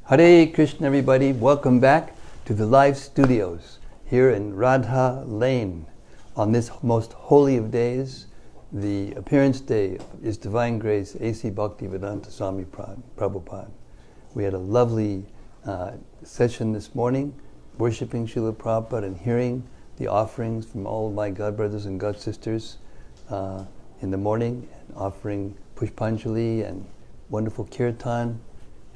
Hare Krishna, everybody. Welcome back to the live studios here in Radha Lane. On this most holy of days, the appearance day of His Divine Grace A.C. Bhaktivedanta Swami Prabhupada. We had a lovely session this morning, worshiping Srila Prabhupada and hearing the offerings from all of my God brothers and God sisters in the morning, and offering Pushpanjali and wonderful kirtan.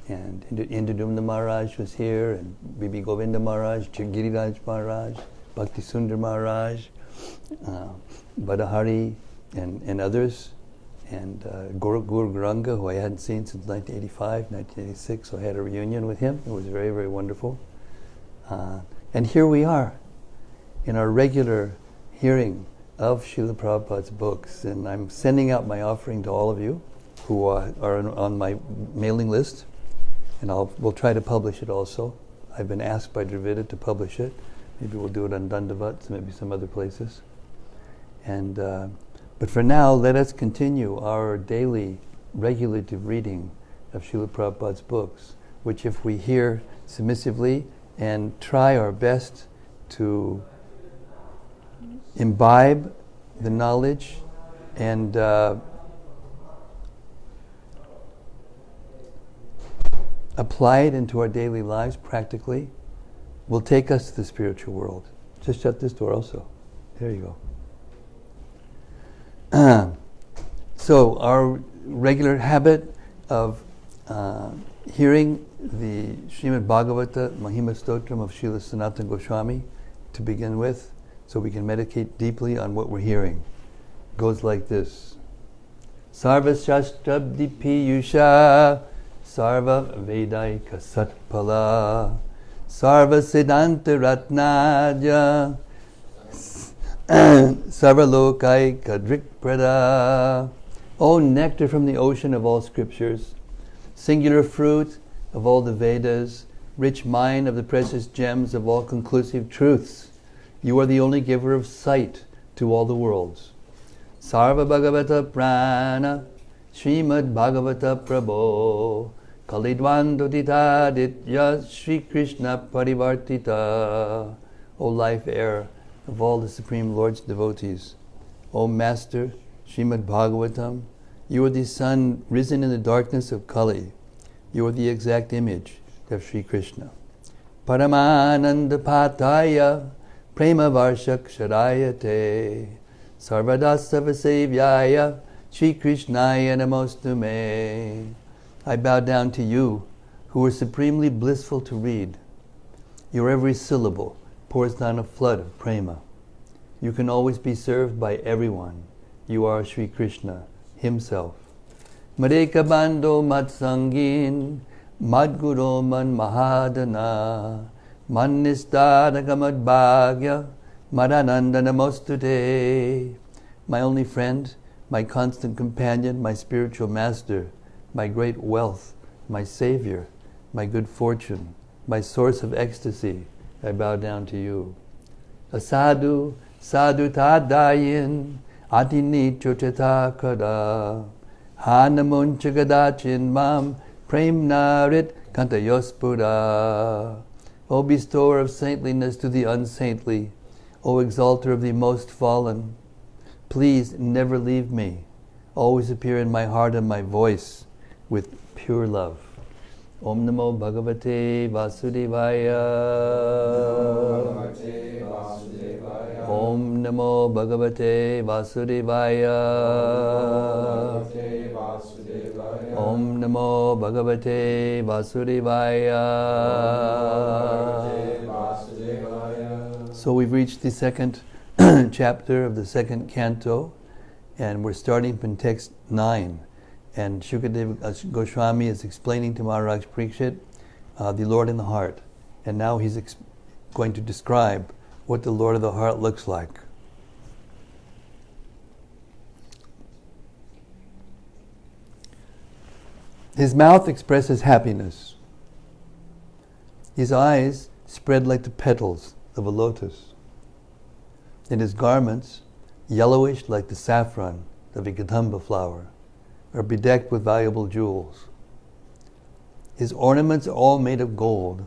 And Indradumna Maharaj was here, and Bibi Govinda Maharaj, Giriraj Maharaj, Bhakti Sundar Maharaj, Badahari, and others. And Guru Garanga, who I hadn't seen since 1985, 1986, so I had a reunion with him. It was very, very wonderful. And here we are, in our regular hearing of Srila Prabhupada's books. And I'm sending out my offering to all of you who are on my mailing list. And we'll try to publish it also. I've been asked by Dravida to publish it. Maybe we'll do it on Dandavat, maybe some other places. And but for now, let us continue our daily, regulative reading of Srila Prabhupada's books, which if we hear submissively and try our best to imbibe the knowledge and apply it into our daily lives practically, will take us to the spiritual world. Just shut this door also. There you go. So our regular habit of hearing the Srimad-Bhagavatam Mahima Stotram of Srila Sanatana Goswami to begin with, so we can meditate deeply on what we're hearing. Goes like this. Sarva Shastrabdi Piyusha Sarva Vedaika Satpala Sarva Siddhanta Ratnaja Sarva Lokaika Drikprada. O nectar from the ocean of all scriptures, singular fruit of all the Vedas, rich mine of the precious gems of all conclusive truths, you are the only giver of sight to all the worlds. Sarva Bhagavata Prana Srimad Bhagavata Prabho Kalidvandodita Ditya Sri Krishna Parivartita. O life air of all the Supreme Lord's devotees, O Master Srimad Bhagavatam, you are the sun risen in the darkness of Kali. You are the exact image of Sri Krishna. Paramananda Pataya Prema Varshak Sharayate Sarvadasa Vasevyaya Sri Krishnaya Namostume. I bow down to you, who are supremely blissful to read. Your every syllable pours down a flood of prema. You can always be served by everyone. You are Sri Krishna himself. Madeka Bando Matsangin Madguro Man Mahadana Mannistada Madbhagya Madananda Namostute. My only friend, my constant companion, my spiritual master, my great wealth, my savior, my good fortune, my source of ecstasy, I bow down to you. Asadu, sadhu tadayin, atini chochata kada, hanamuncha gadachin mam, prem narit kantayospura. O bestower of saintliness to the unsaintly, O exalter of the most fallen, please never leave me. Always appear in my heart and my voice with pure love. Om Namo Bhagavate Vasudevaya. Om Namo Bhagavate Vasudevaya. Om Namo Bhagavate Vasudevaya. So we've reached the second chapter of the second canto, and we're starting from text 9. And Shukadeva Goswami is explaining to Maharaj Parikshit the Lord in the heart. And now he's going to describe what the Lord of the heart looks like. His mouth expresses happiness. His eyes spread like the petals of a lotus. And his garments, yellowish like the saffron of a kadamba flower, are bedecked with valuable jewels. His ornaments are all made of gold,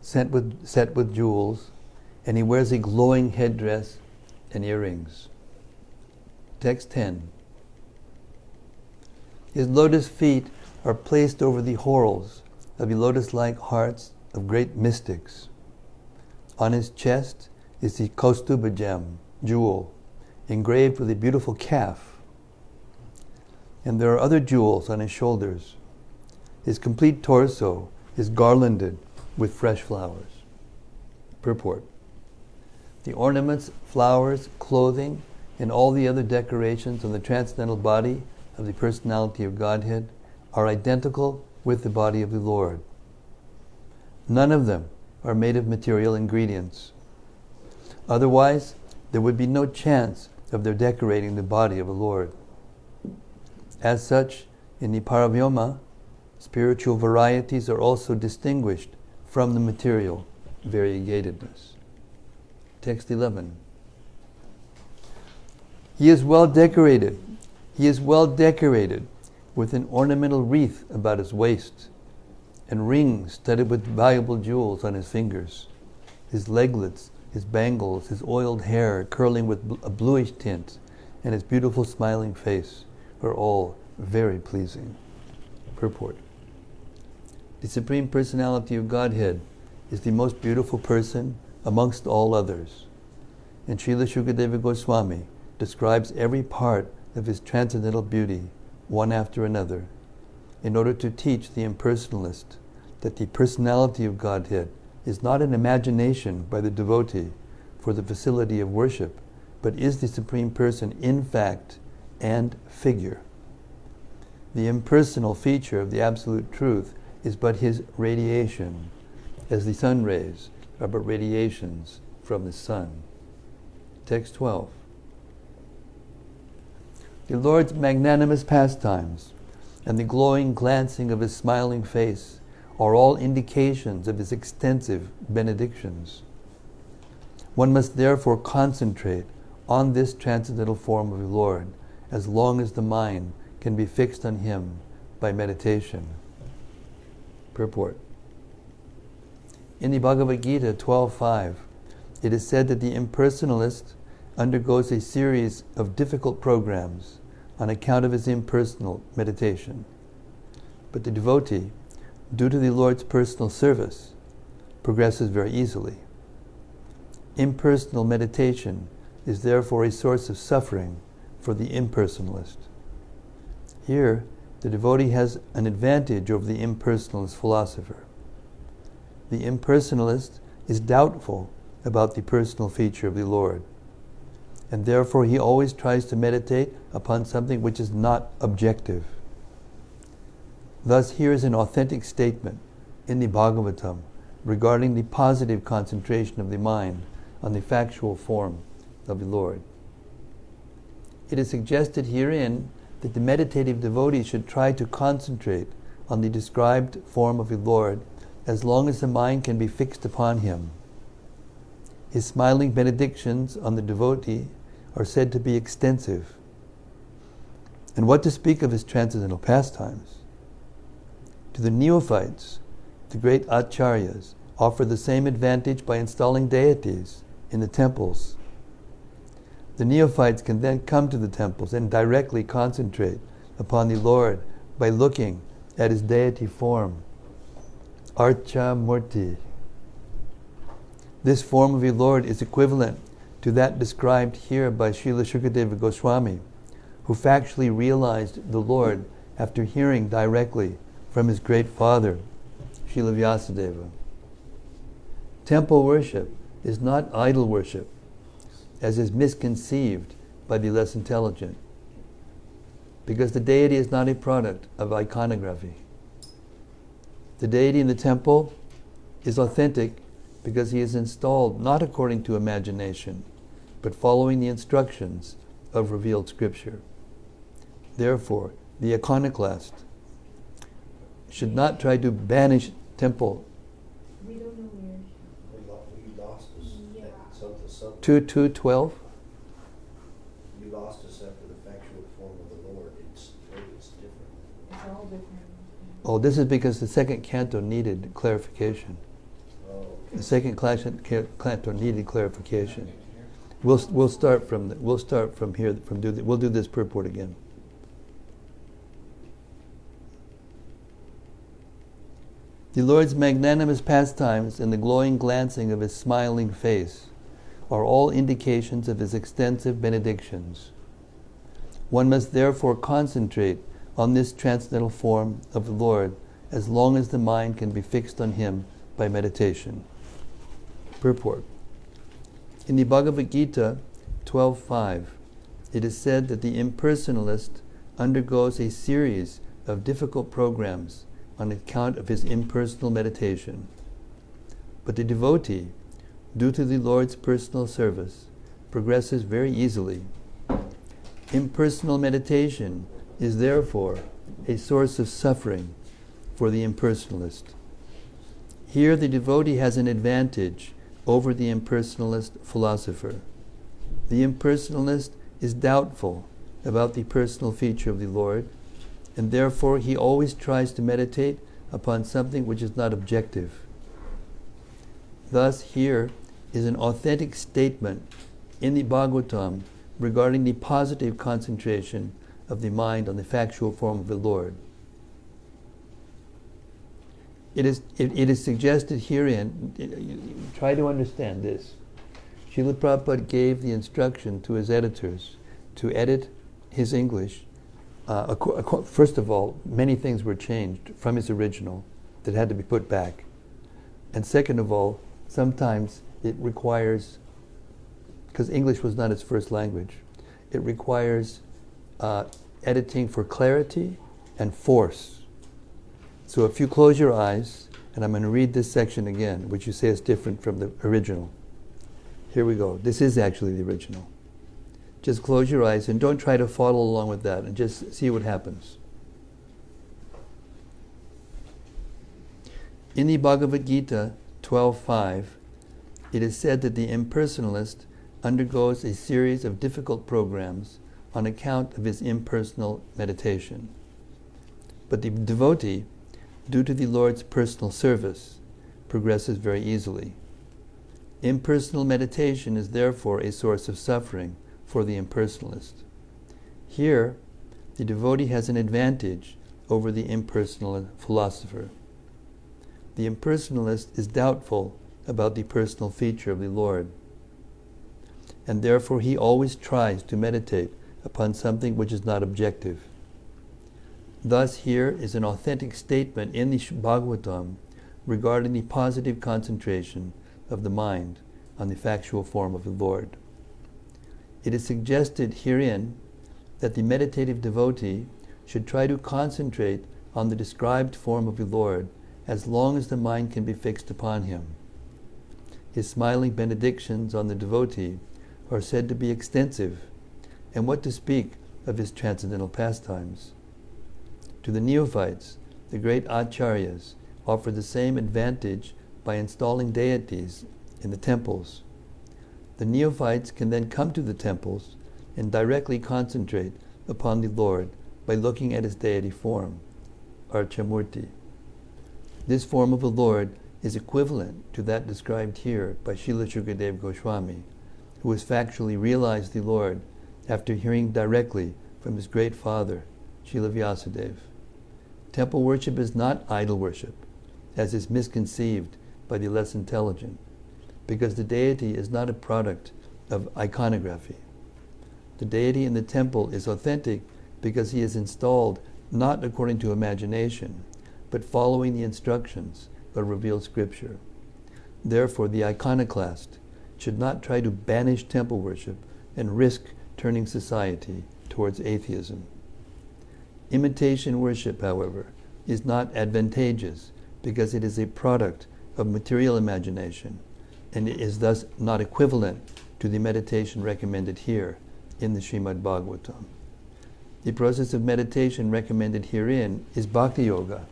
set with jewels, and he wears a glowing headdress and earrings. Text 10. His lotus feet are placed over the whorls of the lotus-like hearts of great mystics. On his chest is the Kaustuba gem, jewel, engraved with a beautiful calf. And there are other jewels on his shoulders. His complete torso is garlanded with fresh flowers. Purport. The ornaments, flowers, clothing, and all the other decorations on the transcendental body of the personality of Godhead are identical with the body of the Lord. None of them are made of material ingredients. Otherwise, there would be no chance of their decorating the body of the Lord. As such, in the Paravyoma, spiritual varieties are also distinguished from the material variegatedness. Text 11. He is well decorated. He is well decorated with an ornamental wreath about his waist and rings studded with valuable jewels on his fingers. His leglets, his bangles, his oiled hair curling with a bluish tint, and his beautiful smiling face are all very pleasing. Purport. The Supreme Personality of Godhead is the most beautiful person amongst all others. And Srila Shukadeva Goswami describes every part of his transcendental beauty, one after another, in order to teach the impersonalist that the personality of Godhead is not an imagination by the devotee for the facility of worship, but is the Supreme Person in fact and figure. The impersonal feature of the Absolute Truth is but his radiation, as the sun rays are but radiations from the sun. Text 12. The Lord's magnanimous pastimes and the glowing glancing of his smiling face are all indications of his extensive benedictions. One must therefore concentrate on this transcendental form of the Lord as long as the mind can be fixed on him by meditation. Purport. In the Bhagavad Gita 12.5, it is said that the impersonalist undergoes a series of difficult programs on account of his impersonal meditation. But the devotee, due to the Lord's personal service, progresses very easily. Impersonal meditation is therefore a source of suffering for the impersonalist. Here, the devotee has an advantage over the impersonalist philosopher. The impersonalist is doubtful about the personal feature of the Lord, and therefore he always tries to meditate upon something which is not objective. Thus, here is an authentic statement in the Bhagavatam regarding the positive concentration of the mind on the factual form of the Lord. It is suggested herein that the meditative devotee should try to concentrate on the described form of the Lord as long as the mind can be fixed upon him. His smiling benedictions on the devotee are said to be extensive. And what to speak of his transcendental pastimes? To the neophytes, the great acharyas offer the same advantage by installing deities in the temples. The neophytes can then come to the temples and directly concentrate upon the Lord by looking at his deity form, Archa Murti. This form of the Lord is equivalent to that described here by Srila Shukadeva Goswami, who factually realized the Lord after hearing directly from his great father, Srila Vyasadeva. Temple worship is not idol worship, as is misconceived by the less intelligent, because the deity is not a product of iconography. The deity in the temple is authentic because he is installed not according to imagination, but following the instructions of revealed scripture. Therefore, the iconoclast should not try to banish temple. We don't know where. We lost us. Yeah. 2:12. You lost us after the factual form of the Lord. It's different. It's all different. Oh, this is because the second canto needed clarification. Oh. The second canto needed clarification. We'll start from here. We'll do this purport again. The Lord's magnanimous pastimes and the glowing glancing of his smiling face are all indications of his extensive benedictions. One must therefore concentrate on this transcendental form of the Lord as long as the mind can be fixed on him by meditation. Purport. In the Bhagavad Gita 12.5, it is said that the impersonalist undergoes a series of difficult programs on account of his impersonal meditation. But the devotee, due to the Lord's personal service, progresses very easily. Impersonal meditation is therefore a source of suffering for the impersonalist. Here the devotee has an advantage over the impersonalist philosopher. The impersonalist is doubtful about the personal feature of the Lord, and therefore he always tries to meditate upon something which is not objective. Thus here is an authentic statement in the Bhagavatam regarding the positive concentration of the mind on the factual form of the Lord. It is suggested herein, try to understand this. Srila Prabhupada gave the instruction to his editors to edit his English. First of all, many things were changed from his original that had to be put back. And second of all, sometimes it requires, because English was not his first language, it requires editing for clarity and force. So if you close your eyes, and I'm going to read this section again, which you say is different from the original. Here we go. This is actually the original. Just close your eyes and don't try to follow along with that and just see what happens. In the Bhagavad Gita 12.5, it is said that the impersonalist undergoes a series of difficult programs on account of his impersonal meditation. But the devotee, due to the Lord's personal service, progresses very easily. Impersonal meditation is therefore a source of suffering for the impersonalist. Here, the devotee has an advantage over the impersonal philosopher. The impersonalist is doubtful about the personal feature of the Lord, and therefore he always tries to meditate upon something which is not objective. Thus here is an authentic statement in the Bhagavatam regarding the positive concentration of the mind on the factual form of the Lord. It is suggested herein that the meditative devotee should try to concentrate on the described form of the Lord as long as the mind can be fixed upon him. His smiling benedictions on the devotee are said to be extensive, and what to speak of his transcendental pastimes. To the neophytes, the great acharyas offer the same advantage by installing deities in the temples. The neophytes can then come to the temples and directly concentrate upon the Lord by looking at his deity form, Archamurti. This form of the Lord is equivalent to that described here by Srila Shukadeva Goswami, who has factually realized the Lord after hearing directly from his great father, Srila Vyasadeva. Temple worship is not idol worship, as is misconceived by the less intelligent, because the deity is not a product of iconography. The deity in the temple is authentic because he is installed not according to imagination, but following the instructions of revealed scripture. Therefore, the iconoclast should not try to banish temple worship and risk turning society towards atheism. Imitation worship, however, is not advantageous because it is a product of material imagination, and it is thus not equivalent to the meditation recommended here in the Srimad-Bhagavatam. The process of meditation recommended herein is Bhakti Yoga,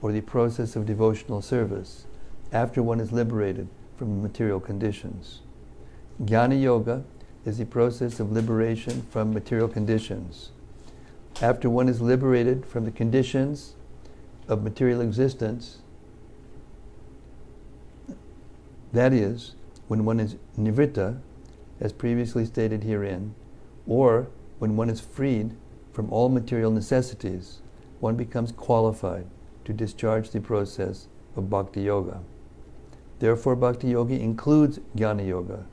or the process of devotional service, after one is liberated from material conditions. Jnana Yoga is the process of liberation from material conditions. After one is liberated from the conditions of material existence, that is, when one is nivritta, as previously stated herein, or when one is freed from all material necessities, one becomes qualified to discharge the process of bhakti yoga. Therefore, bhakti yoga includes jnana yoga,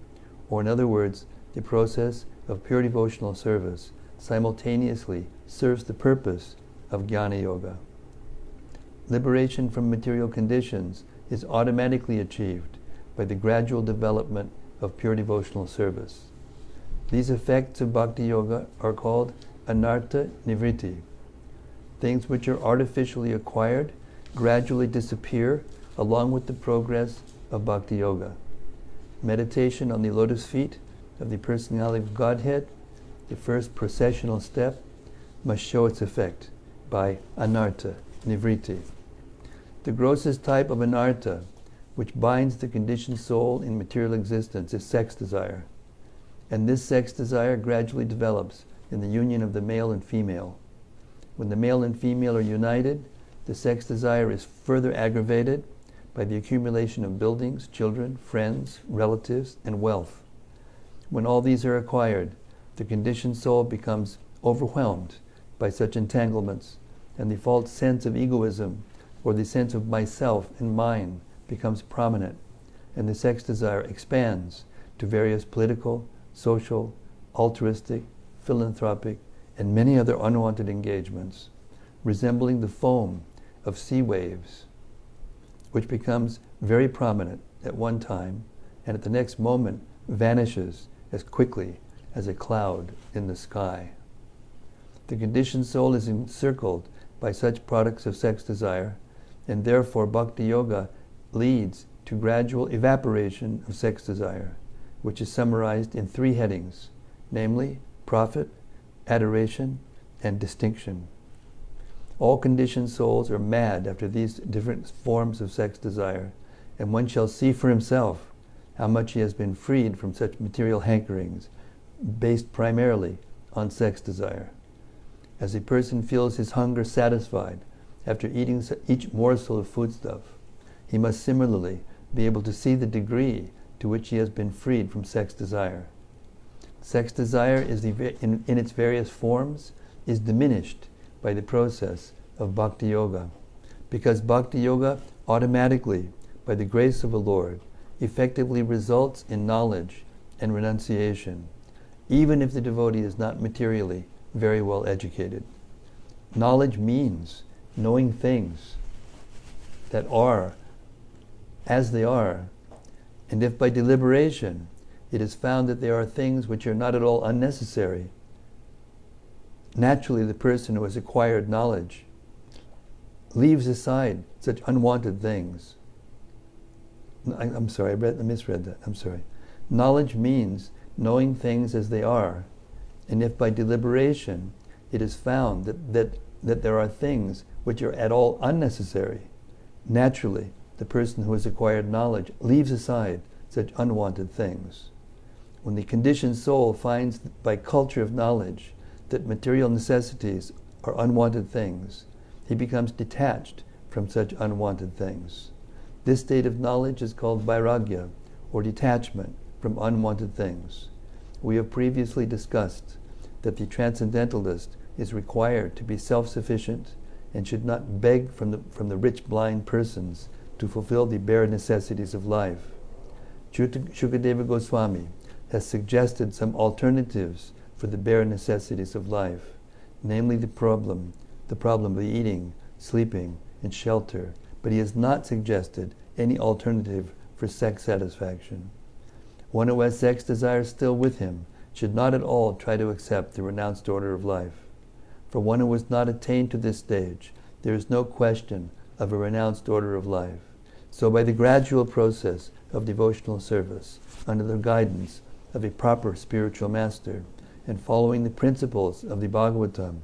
or in other words, the process of pure devotional service simultaneously serves the purpose of jnana yoga. Liberation from material conditions is automatically achieved by the gradual development of pure devotional service. These effects of bhakti yoga are called anartha nivritti. Things which are artificially acquired gradually disappear along with the progress of bhakti yoga. Meditation on the lotus feet of the personality of Godhead, the first processional step, must show its effect by anartha nivritti. The grossest type of anartha, which binds the conditioned soul in material existence, is sex desire. And this sex desire gradually develops in the union of the male and female. When the male and female are united, the sex desire is further aggravated by the accumulation of buildings, children, friends, relatives, and wealth. When all these are acquired, the conditioned soul becomes overwhelmed by such entanglements, and the false sense of egoism, or the sense of myself and mine, becomes prominent, and the sex desire expands to various political, social, altruistic, philanthropic, and many other unwanted engagements, resembling the foam of sea waves, which becomes very prominent at one time, and at the next moment vanishes as quickly as a cloud in the sky. The conditioned soul is encircled by such products of sex desire, and therefore bhakti yoga leads to gradual evaporation of sex desire, which is summarized in 3 headings, namely profit, adoration, and distinction. All conditioned souls are mad after these different forms of sex desire, and one shall see for himself how much he has been freed from such material hankerings based primarily on sex desire. As a person feels his hunger satisfied after eating each morsel of foodstuff, he must similarly be able to see the degree to which he has been freed from sex desire. Sex desire is in its various forms is diminished by the process of bhakti yoga, because bhakti yoga automatically, by the grace of the Lord, effectively results in knowledge and renunciation, even if the devotee is not materially very well educated. Knowledge means knowing things that are as they are, and if by deliberation it is found that there are things which are not at all unnecessary, naturally the person who has acquired knowledge leaves aside such unwanted things. I'm sorry, I misread that. I'm sorry. Knowledge means knowing things as they are, and if by deliberation it is found that there are things which are at all unnecessary, naturally the person who has acquired knowledge leaves aside such unwanted things. When the conditioned soul finds by culture of knowledge that material necessities are unwanted things, he becomes detached from such unwanted things. This state of knowledge is called vairagya, or detachment from unwanted things. We have previously discussed that the transcendentalist is required to be self-sufficient and should not beg from the rich blind persons to fulfill the bare necessities of life. Shukadeva Goswami has suggested some alternatives for the bare necessities of life, namely the problem of eating, sleeping, and shelter, but he has not suggested any alternative for sex satisfaction. One who has sex desire still with him should not at all try to accept the renounced order of life. For one who has not attained to this stage, there is no question of a renounced order of life. So by the gradual process of devotional service, under the guidance of a proper spiritual master, and following the principles of the Bhagavatam,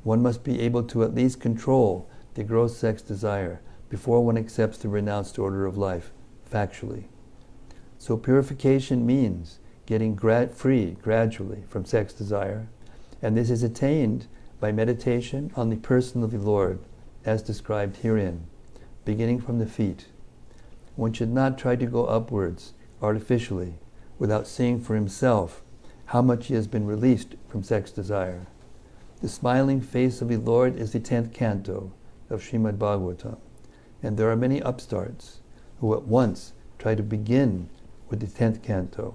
one must be able to at least control the gross sex desire before one accepts the renounced order of life factually. So purification means getting free gradually from sex desire, and this is attained by meditation on the person of the Lord as described herein, beginning from the feet. One should not try to go upwards artificially without seeing for himself how much he has been released from sex desire. The smiling face of the Lord is the 10th canto of Srimad-Bhagavatam, and there are many upstarts who at once try to begin with the 10th canto,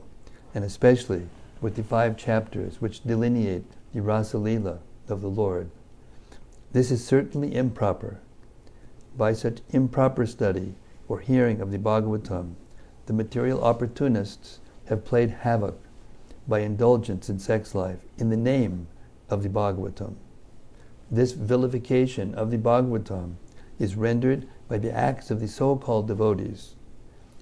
and especially with the 5 chapters which delineate the Rasa Leela of the Lord. This is certainly improper. By such improper study or hearing of the Bhagavatam, the material opportunists have played havoc by indulgence in sex life in the name of the Bhagavatam. This vilification of the Bhagavatam is rendered by the acts of the so-called devotees.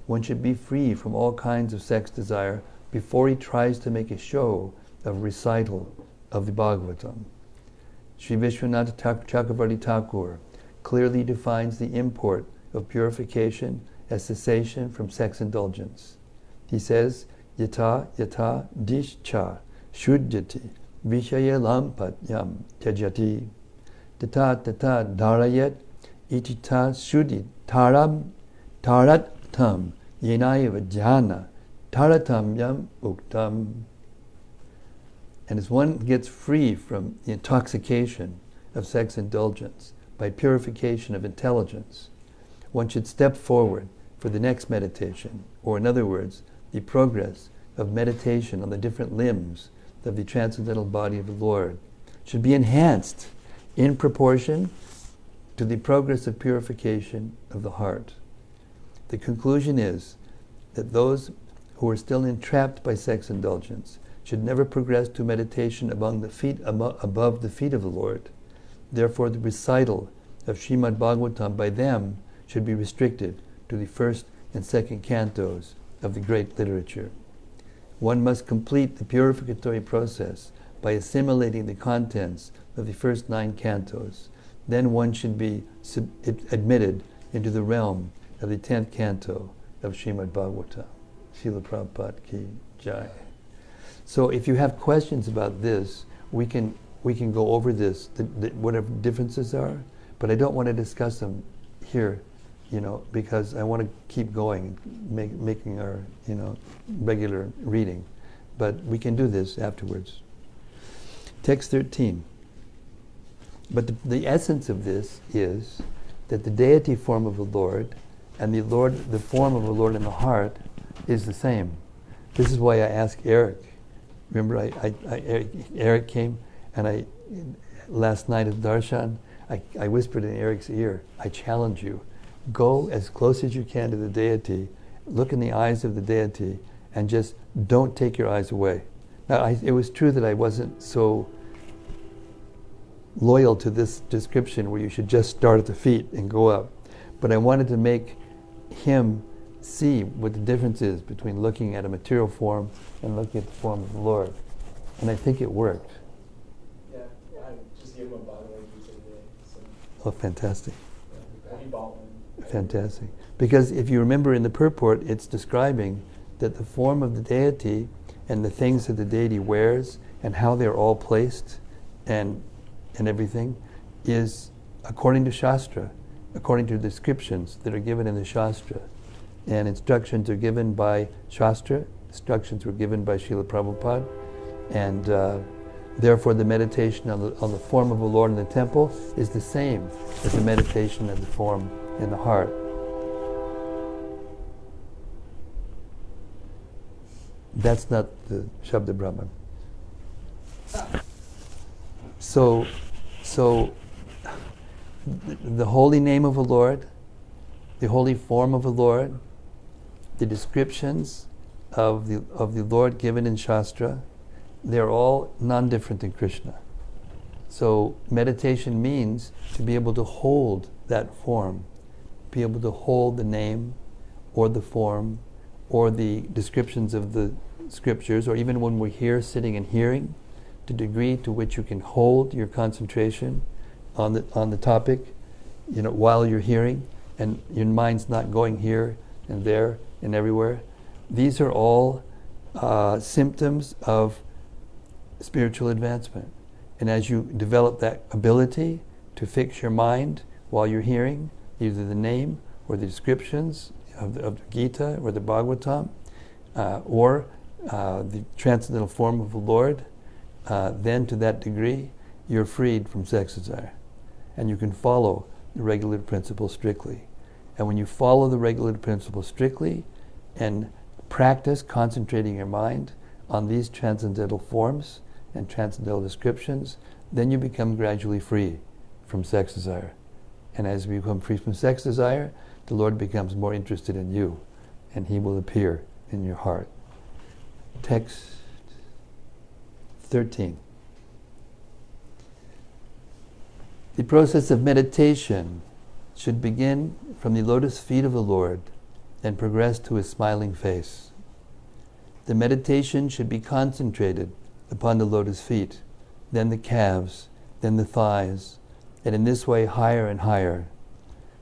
One should be free from all kinds of sex desire before he tries to make a show of recital of the Bhagavatam. Sri Vishwanath Chakravarti Thakur clearly defines the import of purification as cessation from sex indulgence. He says, Yata yata dishcha shuddhati vishaya lampatyam tyajati tata tata dharayat itita shuddhi taram taratam yenaiva jhana taratamyam uktam. And as one gets free from the intoxication of sex indulgence by purification of intelligence, one should step forward for the next meditation, or in other words, the progress of meditation on the different limbs of the transcendental body of the Lord should be enhanced in proportion to the progress of purification of the heart. The conclusion is that those who are still entrapped by sex indulgence should never progress to meditation above the feet of the Lord. Therefore, the recital of Srimad-Bhagavatam by them should be restricted to the 1st and 2nd cantos of the great literature. One must complete the purificatory process by assimilating the contents of the first 9 cantos. Then one should be admitted into the realm of the 10th canto of Srimad-Bhagavatam. Srila Prabhupada ki jai. So if you have questions about this, we can go over this, whatever differences are, but I don't want to discuss them here, because I want to keep going, making our, regular reading. But we can do this afterwards. Text 13. But the essence of this is that the deity form of the Lord and the form of the Lord in the heart is the same. This is why I asked Eric. Remember, Eric came, and last night at Darshan, I whispered in Eric's ear, I challenge you, go as close as you can to the deity, look in the eyes of the deity, and just don't take your eyes away. Now, it was true that I wasn't so loyal to this description where you should just start at the feet and go up, but I wanted to make him see what the difference is between looking at a material form and looking at the form of the Lord. And I think it worked. Yeah, I just gave him a bottle of pizza today. So. Oh, fantastic. Yeah, he bought one. Fantastic. Because if you remember in the purport, it's describing that the form of the deity and the things that the deity wears and how they're all placed and everything is according to Shastra, according to descriptions that are given in the Shastra. And instructions are given by Shastra, instructions were given by Srila Prabhupada, and therefore the meditation on the form of the Lord in the temple is the same as the meditation of the form in the heart. That's not the Shabda Brahman. So the holy name of the Lord, the holy form of the Lord, the descriptions of the Lord given in Shastra, they're all non-different than Krishna. So meditation means to be able to hold that form, be able to hold the name or the form or the descriptions of the scriptures, or even when we're here sitting and hearing, the degree to which you can hold your concentration on the topic, while you're hearing, and your mind's not going here and there and everywhere. These are all symptoms of spiritual advancement. And as you develop that ability to fix your mind while you're hearing either the name or the descriptions of the Gita or the Bhagavatam, or the transcendental form of the Lord, then to that degree you're freed from sex desire. And you can follow the regulative principle strictly. And when you follow the regulative principle strictly and practice concentrating your mind on these transcendental forms and transcendental descriptions, then you become gradually free from sex desire. And as you become free from sex desire, the Lord becomes more interested in you, and He will appear in your heart. Text 13. The process of meditation should begin from the lotus feet of the Lord and progress to His smiling face. The meditation should be concentrated upon the lotus feet, then the calves, then the thighs, and in this way higher and higher.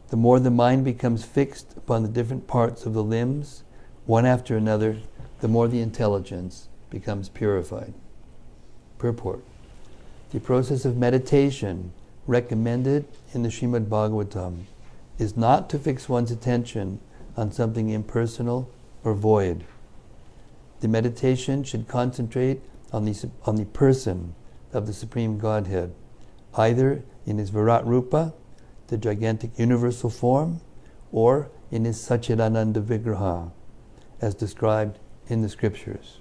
The more the mind becomes fixed upon the different parts of the limbs, one after another, the more the intelligence becomes purified. Purport. The process of meditation recommended in the Srimad-Bhagavatam is not to fix one's attention on something impersonal or void. The meditation should concentrate on the person of the Supreme Godhead, either in His Virat Rupa, the gigantic universal form, or in His Satchidananda Vigraha, as described in the scriptures.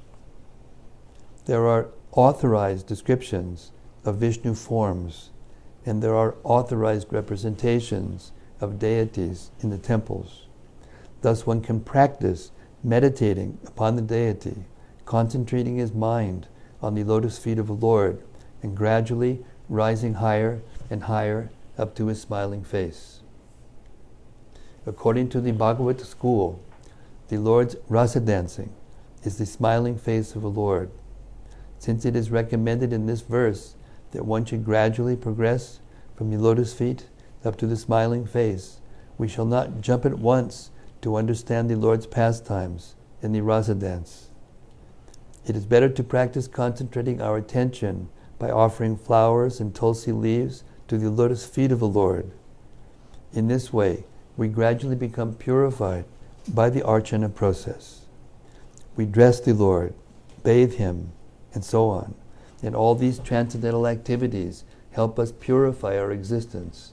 There are authorized descriptions of Vishnu forms, and there are authorized representations of deities in the temples. Thus one can practice meditating upon the deity, concentrating his mind on the lotus feet of the Lord, and gradually rising higher and higher up to His smiling face. According to the Bhagavad school, the Lord's rasa dancing is the smiling face of the Lord. Since it is recommended in this verse that one should gradually progress from the lotus feet up to the smiling face, we shall not jump at once to understand the Lord's pastimes in the rasa dance. It is better to practice concentrating our attention by offering flowers and tulsi leaves to the lotus feet of the Lord. In this way, we gradually become purified by the archana process. We dress the Lord, bathe Him, and so on. And all these transcendental activities help us purify our existence.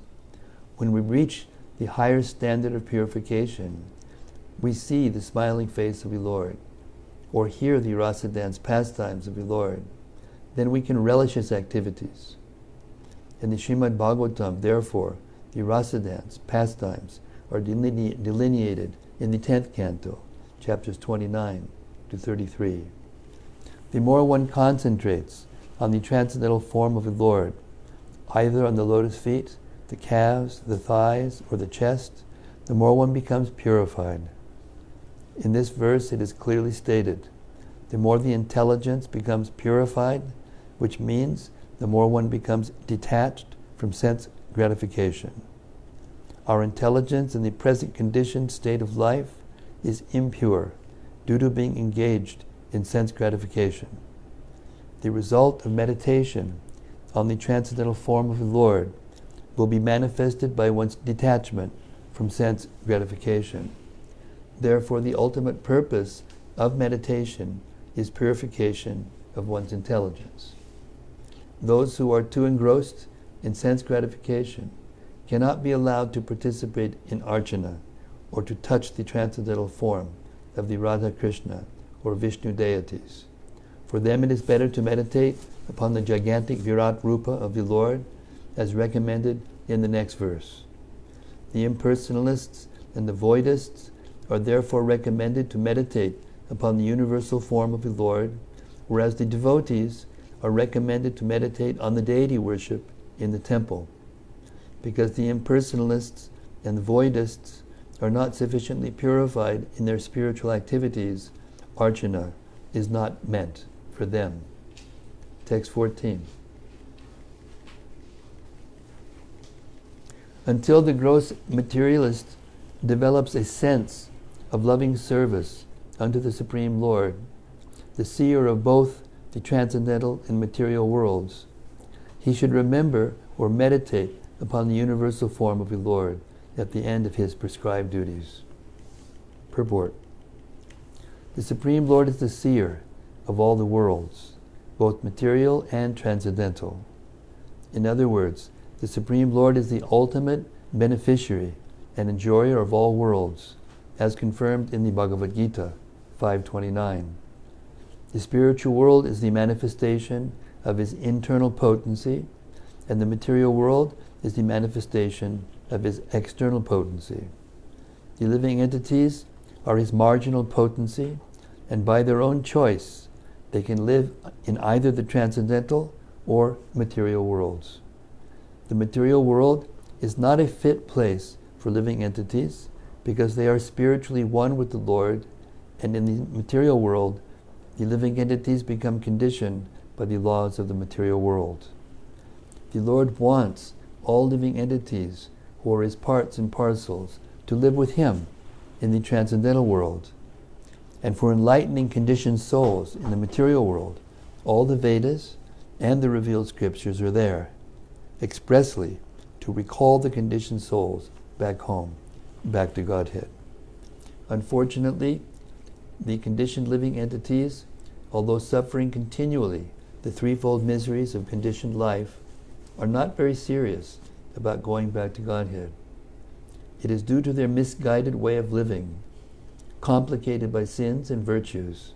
When we reach the higher standard of purification, we see the smiling face of the Lord, or hear the rasa dance pastimes of the Lord, then we can relish His activities. In the Srimad-Bhagavatam, therefore, the rasa dance pastimes are delineated in the 10th canto, chapters 29 to 33. The more one concentrates on the transcendental form of the Lord, either on the lotus feet, the calves, the thighs, or the chest, the more one becomes purified. In this verse it is clearly stated, the more the intelligence becomes purified, which means the more one becomes detached from sense gratification. Our intelligence in the present conditioned state of life is impure due to being engaged in sense gratification. The result of meditation on the transcendental form of the Lord will be manifested by one's detachment from sense gratification. Therefore, the ultimate purpose of meditation is purification of one's intelligence. Those who are too engrossed in sense gratification cannot be allowed to participate in archana or to touch the transcendental form of the Radha Krishna or Vishnu deities. For them it is better to meditate upon the gigantic Virat Rupa of the Lord, as recommended in the next verse. The impersonalists and the voidists are therefore recommended to meditate upon the universal form of the Lord, whereas the devotees are recommended to meditate on the deity worship in the temple. Because the impersonalists and the voidists are not sufficiently purified in their spiritual activities, archana is not meant for them. Text 14. Until the gross materialist develops a sense of loving service unto the Supreme Lord, the seer of both the transcendental and material worlds, he should remember or meditate upon the universal form of the Lord at the end of his prescribed duties. Purport. The Supreme Lord is the seer of all the worlds, both material and transcendental. In other words, the Supreme Lord is the ultimate beneficiary and enjoyer of all worlds, as confirmed in the Bhagavad Gita 5:29. The spiritual world is the manifestation of his internal potency, and the material world is the manifestation of his external potency. The living entities are his marginal potency, and by their own choice, they can live in either the transcendental or material worlds. The material world is not a fit place for living entities because they are spiritually one with the Lord, and in the material world, the living entities become conditioned by the laws of the material world. The Lord wants all living entities who are his parts and parcels to live with him in the transcendental world. And for enlightening conditioned souls in the material world, all the Vedas and the revealed scriptures are there, expressly to recall the conditioned souls back home, back to Godhead. Unfortunately, the conditioned living entities, although suffering continually the threefold miseries of conditioned life, are not very serious about going back to Godhead. It is due to their misguided way of living, complicated by sins and virtues.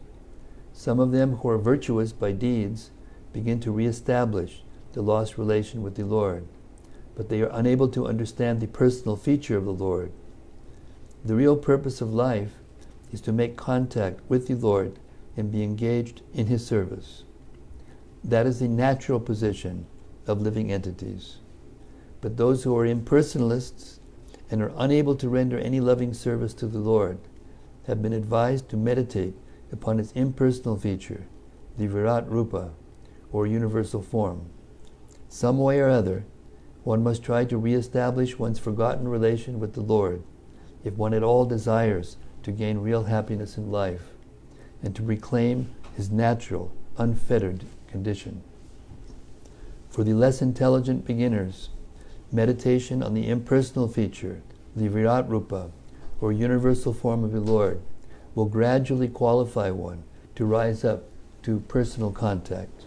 Some of them who are virtuous by deeds begin to re-establish the lost relation with the Lord, but they are unable to understand the personal feature of the Lord. The real purpose of life is to make contact with the Lord and be engaged in his service. That is the natural position of living entities. But those who are impersonalists and are unable to render any loving service to the Lord have been advised to meditate upon its impersonal feature, the Virat Rupa, or universal form. Some way or other, one must try to re-establish one's forgotten relation with the Lord if one at all desires to gain real happiness in life and to reclaim his natural, unfettered condition. For the less intelligent beginners, meditation on the impersonal feature, the Virat Rupa, or universal form of the Lord, will gradually qualify one to rise up to personal contact.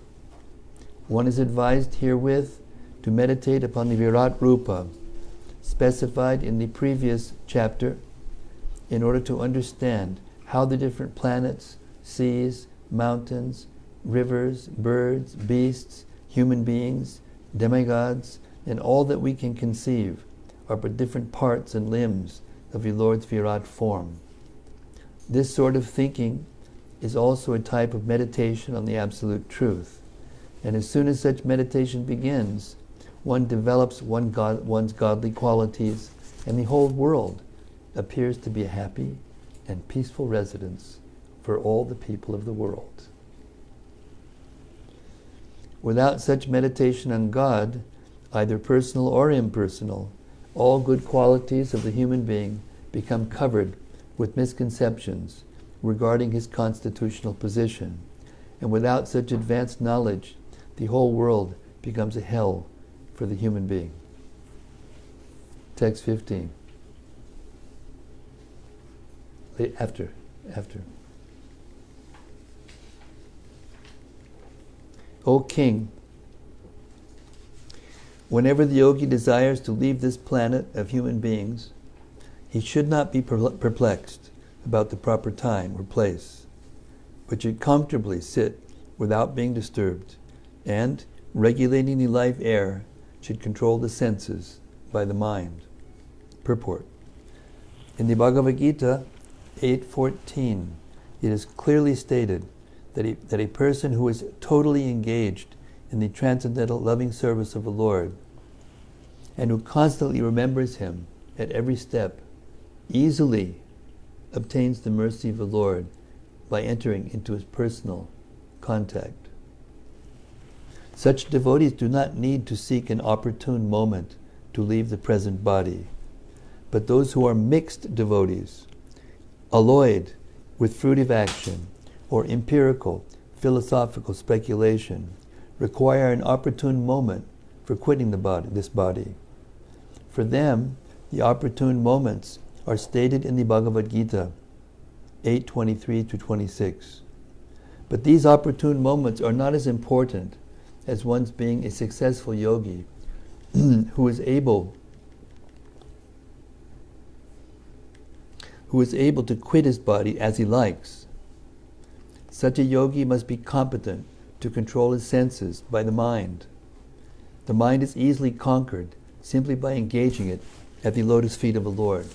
One is advised herewith to meditate upon the Virat Rupa, specified in the previous chapter, in order to understand how the different planets, seas, mountains, rivers, birds, beasts, human beings, demigods, and all that we can conceive are but different parts and limbs of the Lord's Virat form. This sort of thinking is also a type of meditation on the absolute truth. And as soon as such meditation begins, one develops one's godly qualities, and the whole world appears to be a happy and peaceful residence for all the people of the world. Without such meditation on God, either personal or impersonal, all good qualities of the human being become covered with misconceptions regarding his constitutional position. And without such advanced knowledge, the whole world becomes a hell for the human being. Text 15. After. O King, whenever the yogi desires to leave this planet of human beings, he should not be perplexed about the proper time or place, but should comfortably sit without being disturbed, and, regulating the life air, should control the senses by the mind. Purport. In the Bhagavad Gita 8:14, it is clearly stated that a person who is totally engaged in the transcendental loving service of the Lord, and who constantly remembers him at every step, easily obtains the mercy of the Lord by entering into his personal contact. Such devotees do not need to seek an opportune moment to leave the present body, but those who are mixed devotees, alloyed with fruitive action or empirical, philosophical speculation, require an opportune moment for quitting this body. For them, the opportune moments are stated in the Bhagavad Gita 8:23-26. But these opportune moments are not as important as one's being a successful yogi who is able to quit his body as he likes. Such a yogi must be competent to control his senses by the mind. The mind is easily conquered simply by engaging it at the lotus feet of the Lord.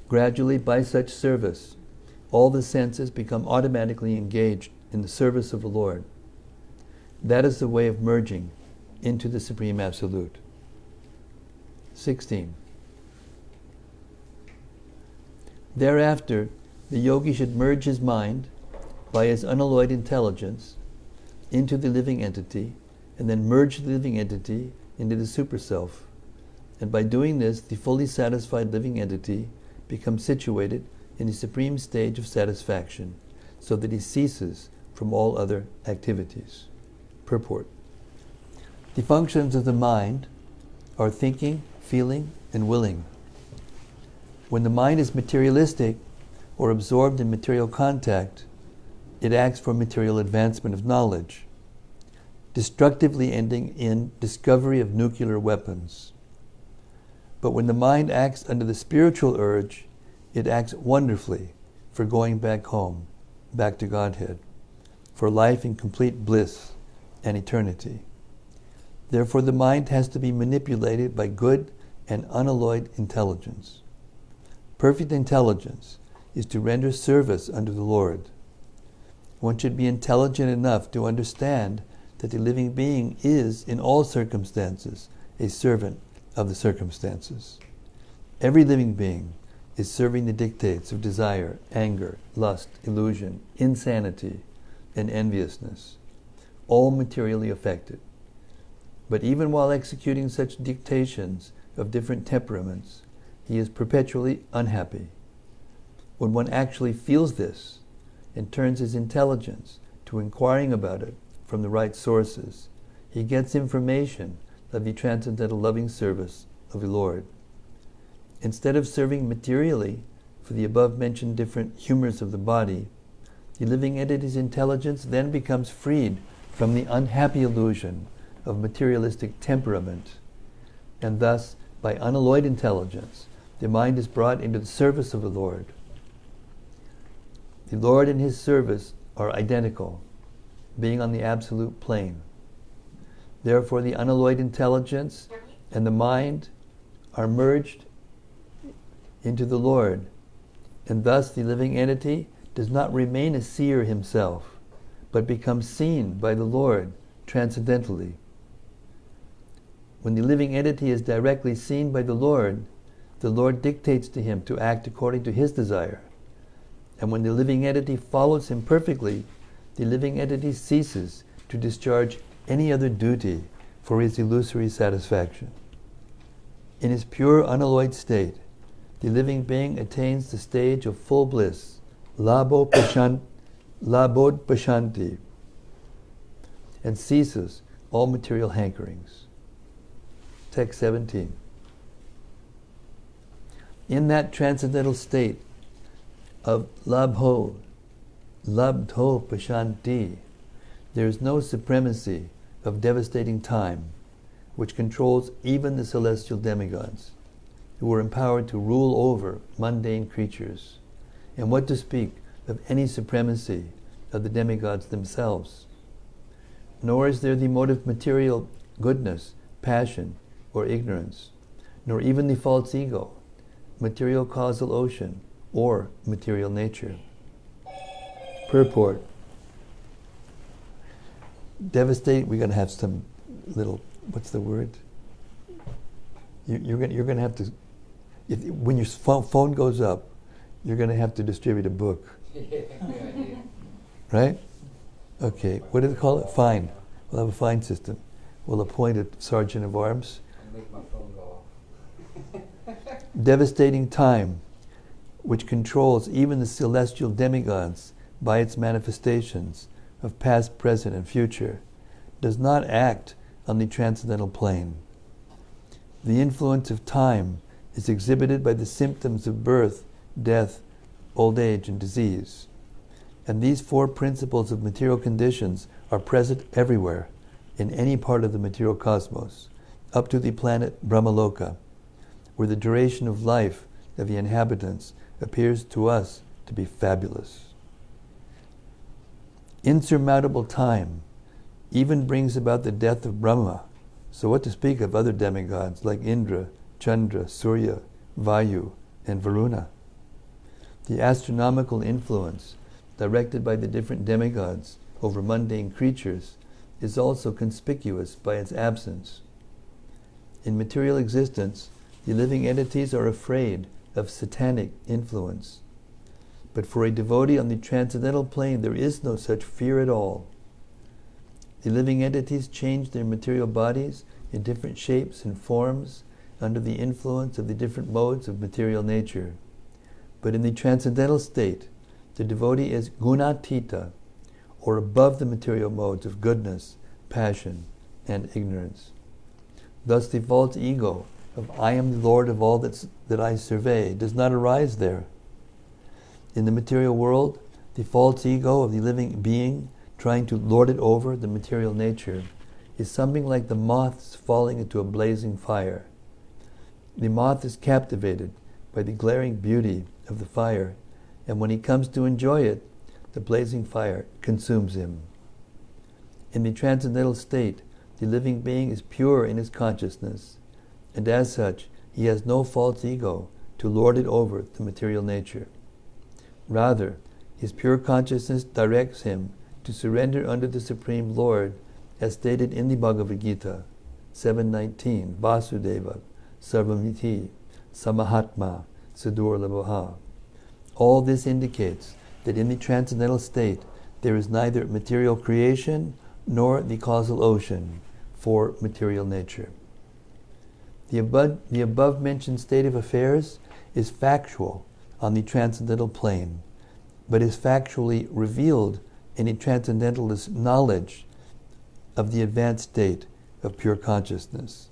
Gradually, by such service, all the senses become automatically engaged in the service of the Lord. That is the way of merging into the Supreme Absolute. 16. Thereafter, the yogi should merge his mind by his unalloyed intelligence into the living entity, and then merge the living entity into the super self. And by doing this, the fully satisfied living entity becomes situated in the supreme stage of satisfaction, so that he ceases from all other activities. Purport. The functions of the mind are thinking, feeling, and willing. When the mind is materialistic or absorbed in material contact, it acts for material advancement of knowledge, destructively ending in discovery of nuclear weapons. But when the mind acts under the spiritual urge, it acts wonderfully for going back home, back to Godhead, for life in complete bliss and eternity. Therefore, the mind has to be manipulated by good and unalloyed intelligence. Perfect intelligence is to render service unto the Lord. One should be intelligent enough to understand that the living being is, in all circumstances, a servant of the circumstances. Every living being is serving the dictates of desire, anger, lust, illusion, insanity, and enviousness, all materially affected. But even while executing such dictations of different temperaments, he is perpetually unhappy. When one actually feels this and turns his intelligence to inquiring about it from the right sources, he gets information of the transcendental loving service of the Lord. Instead of serving materially for the above-mentioned different humors of the body, the living entity's intelligence then becomes freed from the unhappy illusion of materialistic temperament, and thus, by unalloyed intelligence, the mind is brought into the service of the Lord. The Lord and his service are identical, being on the absolute plane. Therefore, the unalloyed intelligence and the mind are merged into the Lord, and thus the living entity does not remain a seer himself, but becomes seen by the Lord transcendentally. When the living entity is directly seen by the Lord dictates to him to act according to his desire. And when the living entity follows him perfectly, the living entity ceases to discharge any other duty for his illusory satisfaction. In his pure unalloyed state, the living being attains the stage of full bliss, labodh pashanti, and ceases all material hankerings. Text 17. In that transcendental state of labdho pashanti, there is no supremacy of devastating time, which controls even the celestial demigods, who are empowered to rule over mundane creatures, and what to speak of any supremacy of the demigods themselves. Nor is there the motive material goodness, passion, or ignorance, nor even the false ego, material causal ocean, or material nature. Purport. Devastate, we're going to have some little, what's the word? You're going to have to, when your phone goes up, you're going to have to distribute a book. Right? Okay, what do they call it? Fine. We'll have a fine system. We'll appoint a sergeant of arms. Make my phone go off. Devastating time, which controls even the celestial demigods by its manifestations of past, present, and future, does not act on the transcendental plane. The influence of time is exhibited by the symptoms of birth, death, old age, and disease. And these four principles of material conditions are present everywhere, in any part of the material cosmos, up to the planet Brahmaloka, where the duration of life of the inhabitants appears to us to be fabulous. Insurmountable time even brings about the death of Brahma, so what to speak of other demigods like Indra, Chandra, Surya, Vayu, and Varuna. The astronomical influence directed by the different demigods over mundane creatures is also conspicuous by its absence. In material existence, the living entities are afraid of satanic influence. But for a devotee on the transcendental plane, there is no such fear at all. The living entities change their material bodies in different shapes and forms under the influence of the different modes of material nature. But in the transcendental state, the devotee is gunatita, or above the material modes of goodness, passion, and ignorance. Thus the false ego of I am the Lord of all that I survey does not arise there. In the material world, the false ego of the living being trying to lord it over the material nature is something like the moths falling into a blazing fire. The moth is captivated by the glaring beauty of the fire, and when he comes to enjoy it, the blazing fire consumes him. In the transcendental state, the living being is pure in his consciousness, and as such, he has no false ego to lord it over the material nature. Rather, his pure consciousness directs him to surrender under the Supreme Lord, as stated in the Bhagavad Gita 7:19, Vasudeva, Sarvamiti, Samahatma, Sadurlabha. All this indicates that in the transcendental state there is neither material creation nor the causal ocean for material nature. The above mentioned state of affairs is factual on the transcendental plane, but is factually revealed in a transcendentalist knowledge of the advanced state of pure consciousness.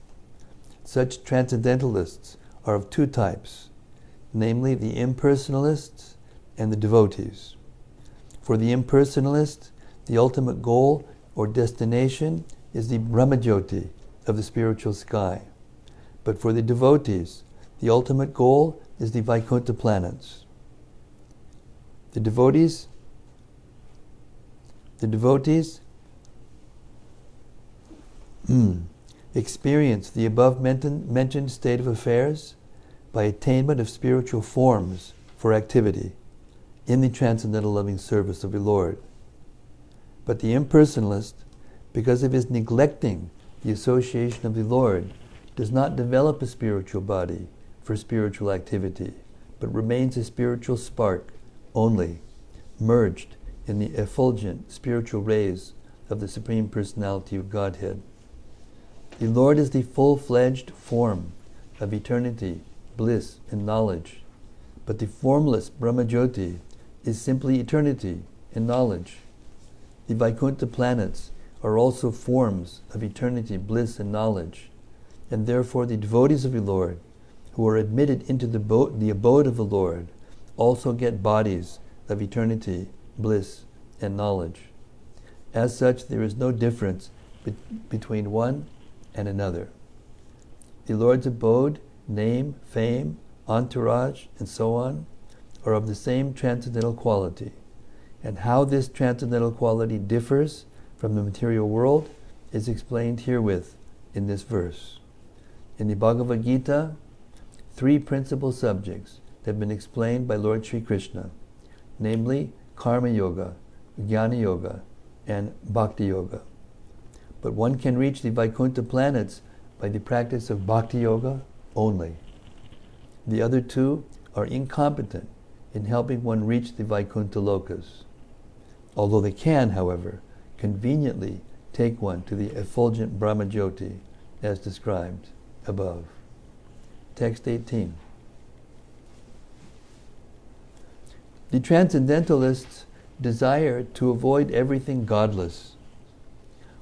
Such transcendentalists are of two types, namely the impersonalists and the devotees. For the impersonalist, the ultimate goal or destination is the Brahmajyoti of the spiritual sky. But for the devotees, the ultimate goal is the Vaikuntha planets. The devotees experience the above mentioned state of affairs by attainment of spiritual forms for activity in the transcendental loving service of the Lord. But the impersonalist, because of his neglecting the association of the Lord, does not develop a spiritual body for spiritual activity, but remains a spiritual spark only, merged in the effulgent spiritual rays of the Supreme Personality of Godhead. The Lord is the full-fledged form of eternity, bliss, and knowledge, but the formless Brahmajyoti is simply eternity and knowledge. The Vaikuntha planets are also forms of eternity, bliss, and knowledge, and therefore the devotees of the Lord, who are admitted into the abode of the Lord, also get bodies of eternity, bliss, and knowledge. As such, there is no difference between one and another. The Lord's abode, name, fame, entourage, and so on, are of the same transcendental quality. And how this transcendental quality differs from the material world is explained herewith in this verse. In the Bhagavad Gita, 3 principal subjects have been explained by Lord Sri Krishna, namely Karma Yoga, Jnana Yoga, and Bhakti Yoga. But one can reach the Vaikuntha planets by the practice of Bhakti Yoga only. The other 2 are incompetent in helping one reach the Vaikuntha lokas, although they can, however, conveniently take one to the effulgent Brahmajyoti as described above. Text 18. The transcendentalists desire to avoid everything godless,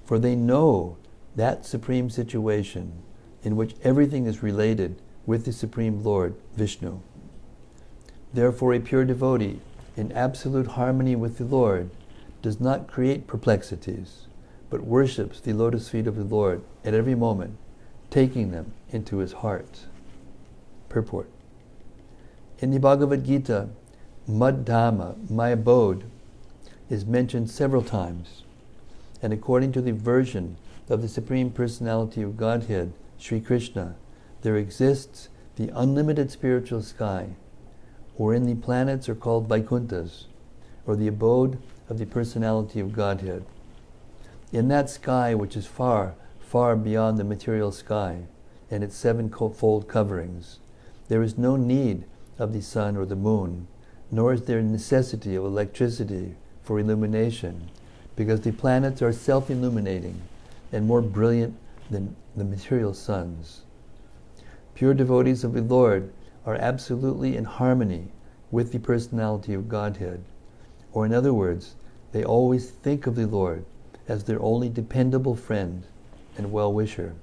for they know that supreme situation in which everything is related with the Supreme Lord, Vishnu. Therefore, a pure devotee, in absolute harmony with the Lord, does not create perplexities, but worships the lotus feet of the Lord at every moment, taking them into his heart. Purport. In the Bhagavad Gita, Madhama, my abode, is mentioned several times, and according to the version of the Supreme Personality of Godhead, Sri Krishna, there exists the unlimited spiritual sky, wherein the planets are called Vaikunthas, or the abode of the Personality of Godhead. In that sky, which is far, far beyond the material sky and its sevenfold coverings, there is no need of the sun or the moon, nor is there necessity of electricity for illumination, because the planets are self-illuminating and more brilliant than the material suns. Pure devotees of the Lord are absolutely in harmony with the Personality of Godhead, or in other words, they always think of the Lord as their only dependable friend and well-wisher.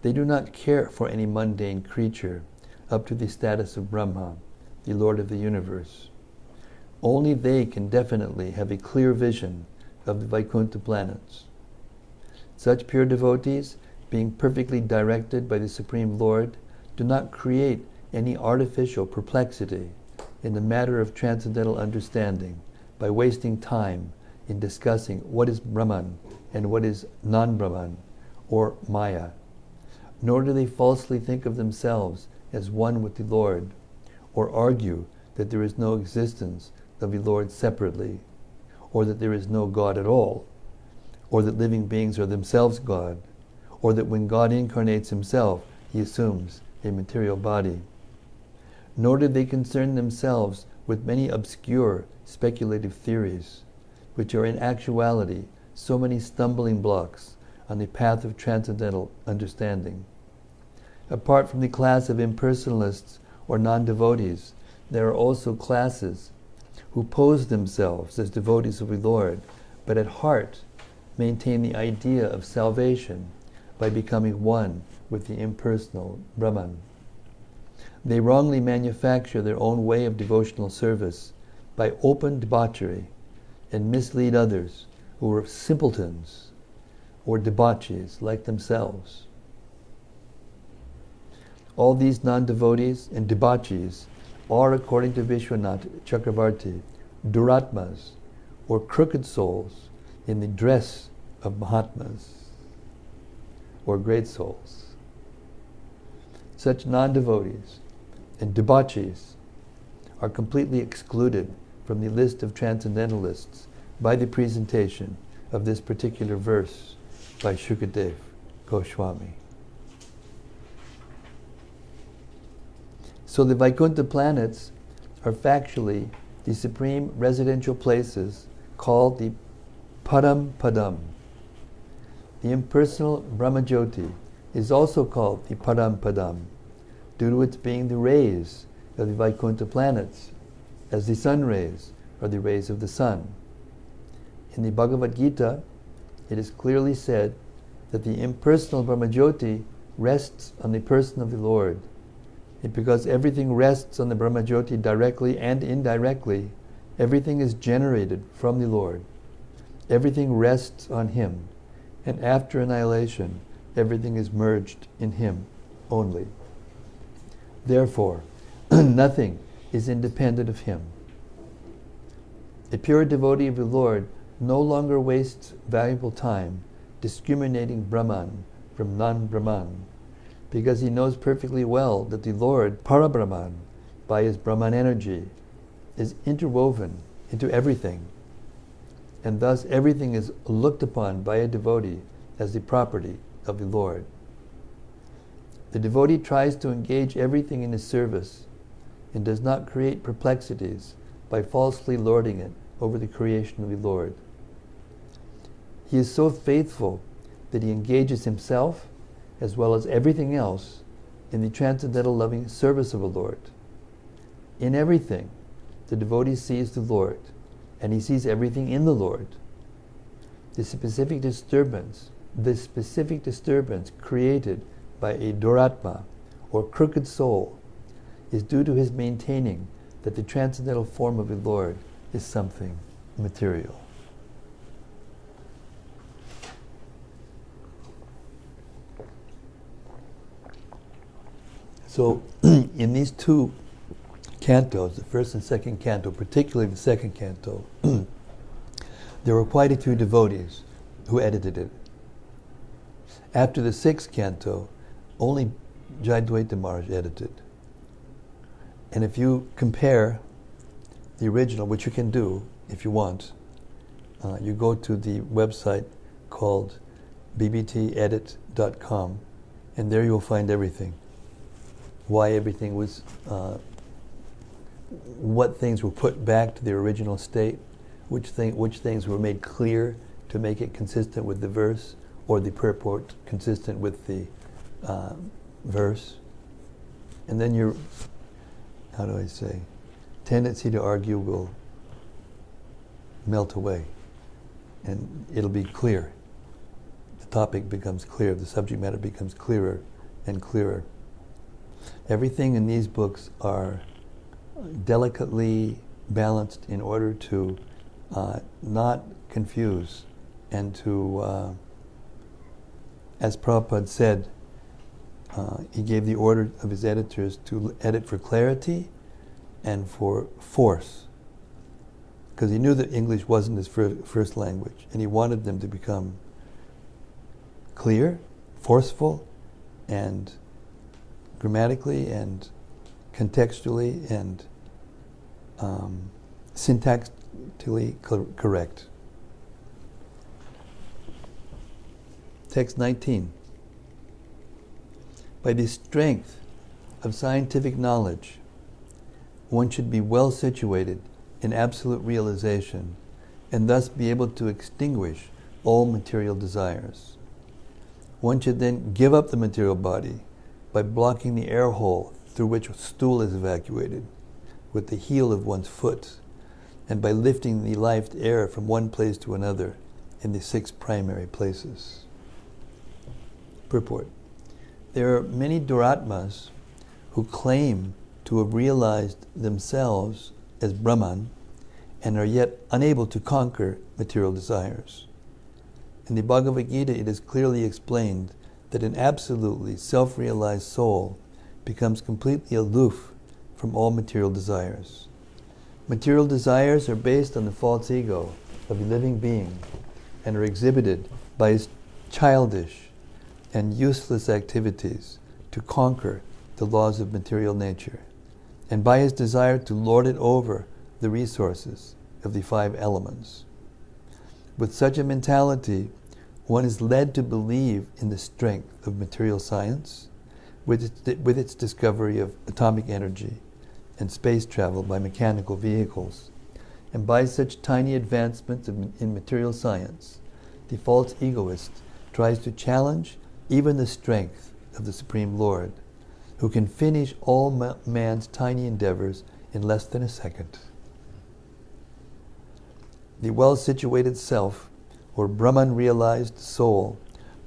They do not care for any mundane creature up to the status of Brahma, the Lord of the universe. Only they can definitely have a clear vision of the Vaikuntha planets. Such pure devotees, being perfectly directed by the Supreme Lord, do not create any artificial perplexity in the matter of transcendental understanding by wasting time in discussing what is Brahman and what is non-Brahman, or Maya. Nor do they falsely think of themselves as one with the Lord, or argue that there is no existence of the Lord separately, or that there is no God at all, or that living beings are themselves God, or that when God incarnates himself, he assumes a material body. Nor do they concern themselves with many obscure speculative theories, which are in actuality so many stumbling blocks on the path of transcendental understanding. Apart from the class of impersonalists or non-devotees, there are also classes who pose themselves as devotees of the Lord, but at heart maintain the idea of salvation by becoming one with the impersonal Brahman. They wrongly manufacture their own way of devotional service by open debauchery and mislead others who are simpletons or debauchees like themselves. All these non-devotees and debauchees are, according to Vishwanath Chakravarti, duratmas, or crooked souls in the dress of Mahatmas, or great souls. Such non-devotees and debauchees are completely excluded from the list of transcendentalists by the presentation of this particular verse by Shukadev Goswami. So the Vaikuntha planets are factually the supreme residential places called the Param Padam. The impersonal Brahmajyoti is also called the Param Padam due to its being the rays of the Vaikuntha planets, as the sun rays are the rays of the sun. In the Bhagavad Gita, it is clearly said that the impersonal Brahmajyoti rests on the person of the Lord. And because everything rests on the Brahmajyoti directly and indirectly, everything is generated from the Lord. Everything rests on him, and after annihilation, everything is merged in him only. Therefore, nothing is independent of him. A pure devotee of the Lord no longer wastes valuable time discriminating Brahman from non-Brahman, because he knows perfectly well that the Lord, Parabrahman, by his Brahman energy, is interwoven into everything, and thus everything is looked upon by a devotee as the property of the Lord. The devotee tries to engage everything in his service and does not create perplexities by falsely lording it over the creation of the Lord. He is so faithful that he engages himself as well as everything else in the transcendental loving service of the Lord. In everything, the devotee sees the Lord, and he sees everything in the Lord. The specific disturbance created by a Duratma, or crooked soul, is due to his maintaining that the transcendental form of the Lord is something material. So, in these two cantos, the first and second canto, particularly the second canto, there were quite a few devotees who edited it. After the sixth canto, only Jayadvaita Maharaj edited. And if you compare the original, which you can do if you want, you go to the website called bbtedit.com, and there you'll find everything. Why everything was, what things were put back to their original state, which things were made clear to make it consistent with the verse, or the purport consistent with the verse. And then your, how do I say, tendency to argue will melt away, and it'll be clear. The topic becomes clear, the subject matter becomes clearer and clearer. Everything in these books are delicately balanced in order to not confuse and to, as Prabhupada said, he gave the order of his editors to edit for clarity and for force, because he knew that English wasn't his first language, and he wanted them to become clear, forceful, and grammatically and contextually and syntactically correct. Text 19. By the strength of scientific knowledge, one should be well situated in absolute realization and thus be able to extinguish all material desires. One should then give up the material body by blocking the air hole through which stool is evacuated with the heel of one's foot, and by lifting the life air from one place to another in the 6 primary places. Purport. There are many Duratmas who claim to have realized themselves as Brahman and are yet unable to conquer material desires. In the Bhagavad Gita, it is clearly explained that an absolutely self-realized soul becomes completely aloof from all material desires. Material desires are based on the false ego of a living being and are exhibited by his childish and useless activities to conquer the laws of material nature, and by his desire to lord it over the resources of the 5 elements. With such a mentality, one is led to believe in the strength of material science, with its discovery of atomic energy and space travel by mechanical vehicles. And by such tiny advancements in material science, the false egoist tries to challenge even the strength of the Supreme Lord, who can finish all man's tiny endeavors in less than a second. The well-situated self, or Brahman-realized soul,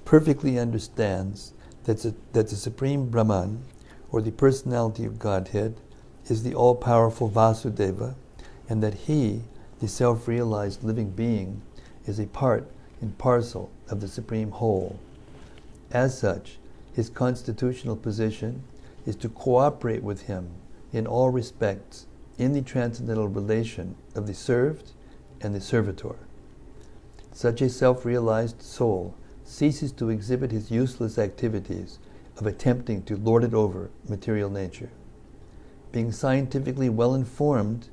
perfectly understands that the Supreme Brahman, or the personality of Godhead, is the all-powerful Vasudeva, and that he, the self-realized living being, is a part and parcel of the Supreme Whole. As such, his constitutional position is to cooperate with him in all respects in the transcendental relation of the served and the servitor. Such a self-realized soul ceases to exhibit his useless activities of attempting to lord it over material nature. Being scientifically well informed,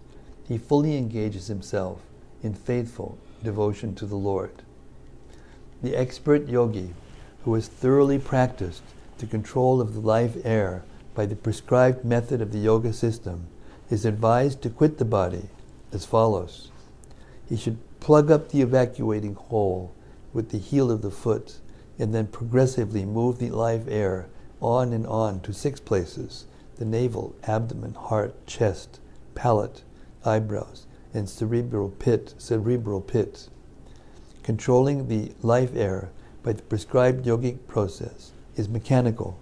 he fully engages himself in faithful devotion to the Lord. The expert yogi, who has thoroughly practiced the control of the life air by the prescribed method of the yoga system, is advised to quit the body as follows. He should plug up the evacuating hole with the heel of the foot, and then progressively move the live air on and on to 6 places: the navel, abdomen, heart, chest, palate, eyebrows, and cerebral pit. Controlling the life air by the prescribed yogic process is mechanical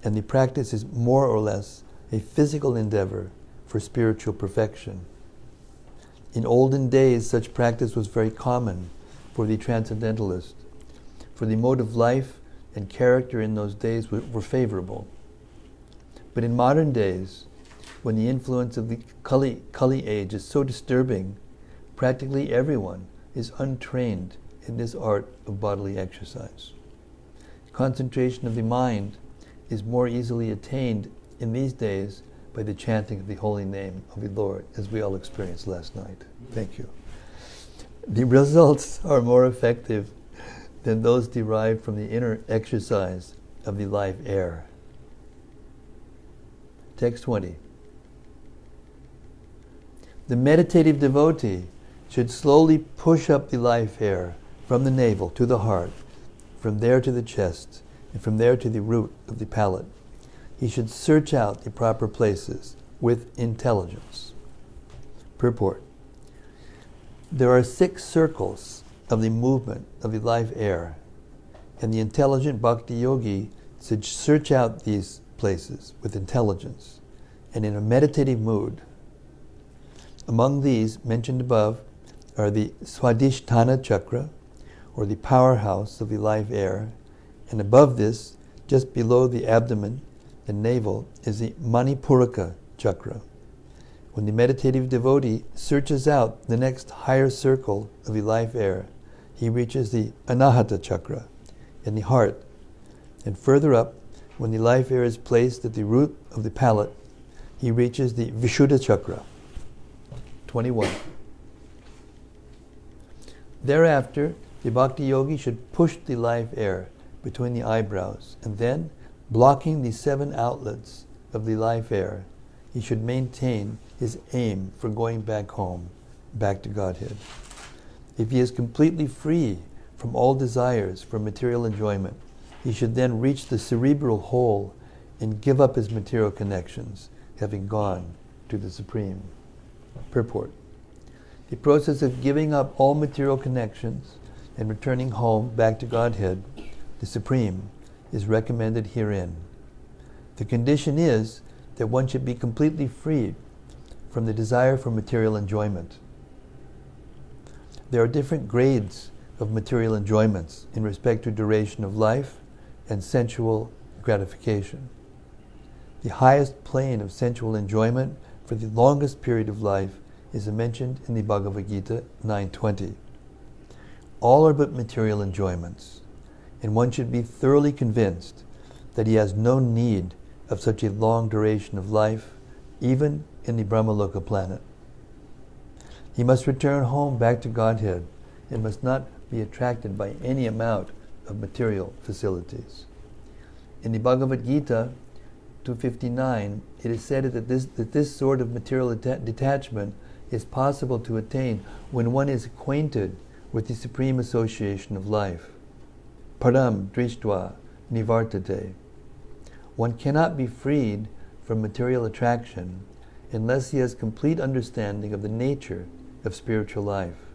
and the practice is more or less a physical endeavor for spiritual perfection. In olden days, such practice was very common for the transcendentalist, for the mode of life and character in those days were favorable. But in modern days, when the influence of the Kali age is so disturbing, practically everyone is untrained in this art of bodily exercise. Concentration of the mind is more easily attained in these days by the chanting of the holy name of the Lord, as we all experienced last night. Thank you. The results are more effective than those derived from the inner exercise of the life air. Text 20. The meditative devotee should slowly push up the life air from the navel to the heart, from there to the chest, and from there to the root of the palate. He should search out the proper places with intelligence. Purport. There are 6 circles of the movement of the life air, and the intelligent bhakti yogi should search out these places with intelligence and in a meditative mood. Among these mentioned above are the Swadhisthana chakra, or the powerhouse of the life air, and above this, just below the abdomen and navel, is the Manipuraka chakra. When the meditative devotee searches out the next higher circle of the life air, he reaches the Anahata chakra in the heart, and further up, when the life air is placed at the root of the palate, he reaches the Vishuddha chakra. 21. Thereafter, the bhakti yogi should push the life air between the eyebrows, and then, blocking the 7 outlets of the life air, he should maintain his aim for going back home, back to Godhead. If he is completely free from all desires for material enjoyment, he should then reach the cerebral hole and give up his material connections, having gone to the Supreme. Purport. The process of giving up all material connections and returning home back to Godhead, the Supreme, is recommended herein. The condition is that one should be completely freed from the desire for material enjoyment. There are different grades of material enjoyments in respect to duration of life and sensual gratification. The highest plane of sensual enjoyment for the longest period of life is mentioned in the Bhagavad Gita 9:20. All are but material enjoyments, and one should be thoroughly convinced that he has no need of such a long duration of life, even in the Brahmaloka planet. He must return home back to Godhead and must not be attracted by any amount of material facilities. In the Bhagavad Gita 259, it is said that this sort of material detachment is possible to attain when one is acquainted with the supreme association of life. Param drishtva nivartate. One cannot be freed from material attraction unless he has complete understanding of the nature of spiritual life.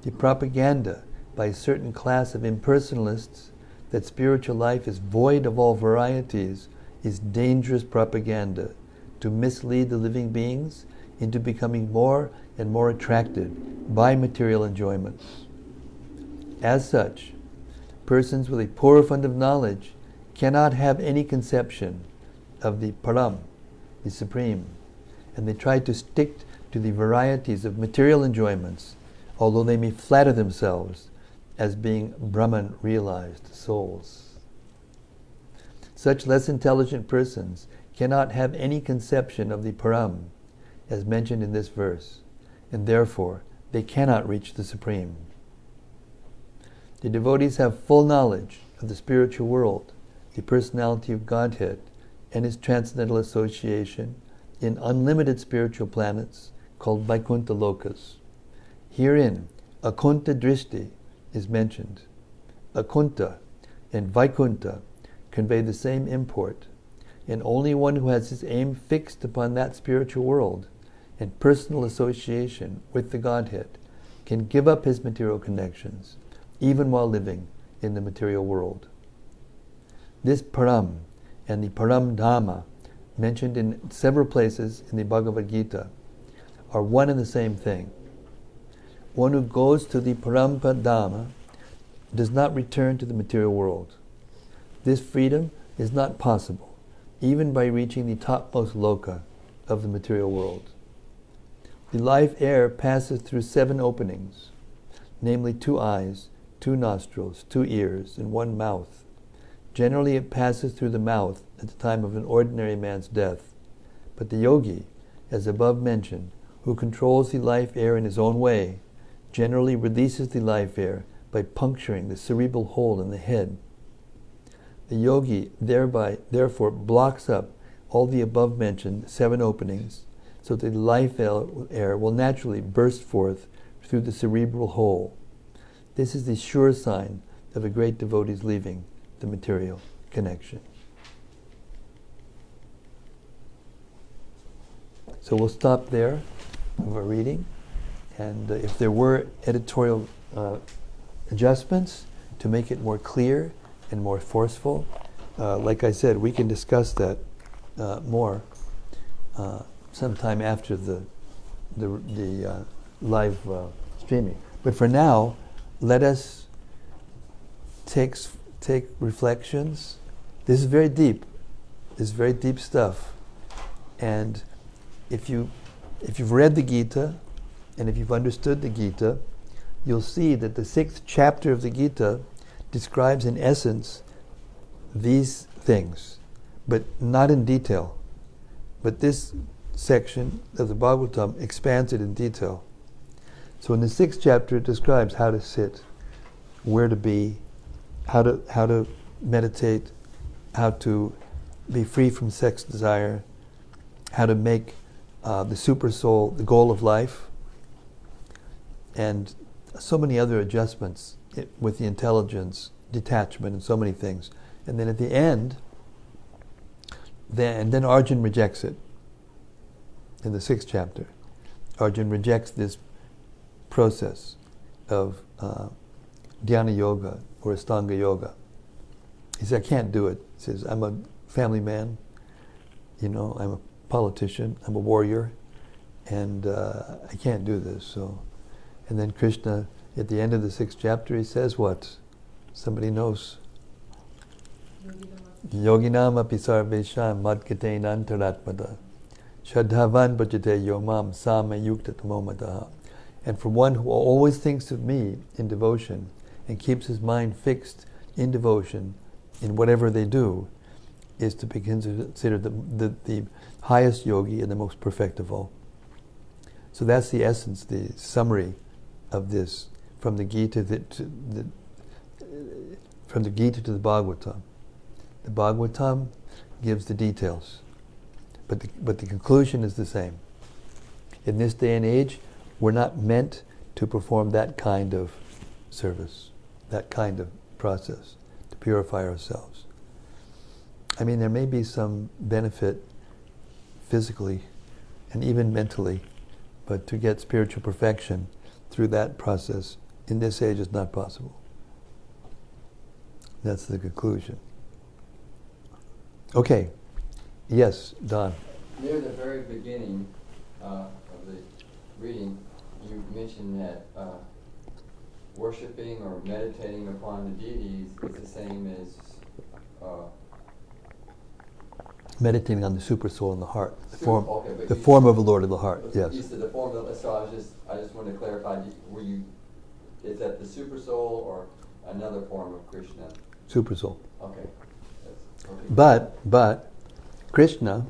The propaganda by a certain class of impersonalists that spiritual life is void of all varieties is dangerous propaganda to mislead the living beings into becoming more and more attracted by material enjoyments. As such, persons with a poor fund of knowledge cannot have any conception of the Param, the Supreme, and they try to stick to the varieties of material enjoyments, although they may flatter themselves as being Brahman-realized souls. Such less intelligent persons cannot have any conception of the Param, as mentioned in this verse, and therefore they cannot reach the Supreme. The devotees have full knowledge of the spiritual world, the personality of Godhead, and His transcendental association in unlimited spiritual planets called Vaikuntha Lokas. Herein, Akunta Drishti is mentioned. Akunta and Vaikuntha convey the same import, and only one who has his aim fixed upon that spiritual world and personal association with the Godhead can give up his material connections, even while living in the material world. This Param and the Param Dhamma, mentioned in several places in the Bhagavad Gita, are one and the same thing. One who goes to the Param Dhamma does not return to the material world. This freedom is not possible, even by reaching the topmost loka of the material world. The life air passes through 7 openings, namely 2 eyes, 2 nostrils, 2 ears, and 1 mouth. Generally it passes through the mouth at the time of an ordinary man's death. But the yogi, as above mentioned, who controls the life air in his own way, generally releases the life air by puncturing the cerebral hole in the head. The yogi therefore blocks up all the above mentioned 7 openings, so that the life air will naturally burst forth through the cerebral hole. This is the sure sign of a great devotee's leaving the material connection. So we'll stop there of our reading, and if there were editorial adjustments to make it more clear and more forceful, like I said, we can discuss that more sometime after the live streaming. But for now, let us take reflections. This is very deep. This is very deep stuff. And if you've read the Gita, and if you've understood the Gita, you'll see that the 6th chapter of the Gita describes in essence these things, but not in detail. But this section of the Bhagavatam expands it in detail. So in the 6th chapter it describes how to sit, where to be, how to meditate, how to be free from sex desire, how to make the super soul the goal of life, and so many other adjustments with the intelligence, detachment, and so many things. And then at the end, then Arjun rejects it. In the 6th chapter, Arjun rejects this process of dhyana yoga or Astanga yoga. He says, I can't do it. He says, I'm a family man, I'm a politician, I'm a warrior, and I can't do this. So, and then Krishna, at the end of the 6th chapter, he says what? Somebody knows. Yoginam api sarvesham madgatein antaratmada shadhavan bhajate yomam sama yukta tamomadaha. And for one who always thinks of me in devotion and keeps his mind fixed in devotion in whatever they do, is to be considered the highest yogi and the most perfect of all. So that's the essence, the summary of this, from the Gita to the Bhagavatam. The Bhagavatam gives the details, but the conclusion is the same. In this day and age, we're not meant to perform that kind of service, that kind of process, to purify ourselves. I mean, there may be some benefit physically and even mentally, but to get spiritual perfection through that process in this age is not possible. That's the conclusion. Okay. Yes, Don. Near the very beginning of the reading, you mentioned that worshiping or meditating upon the deities is the same as meditating on the super soul in the heart, the okay, form of the Lord of the heart. Yes. You said the form of the, so I just wanted to clarify. Is that the super soul or another form of Krishna? Super soul. Okay. But Krishna,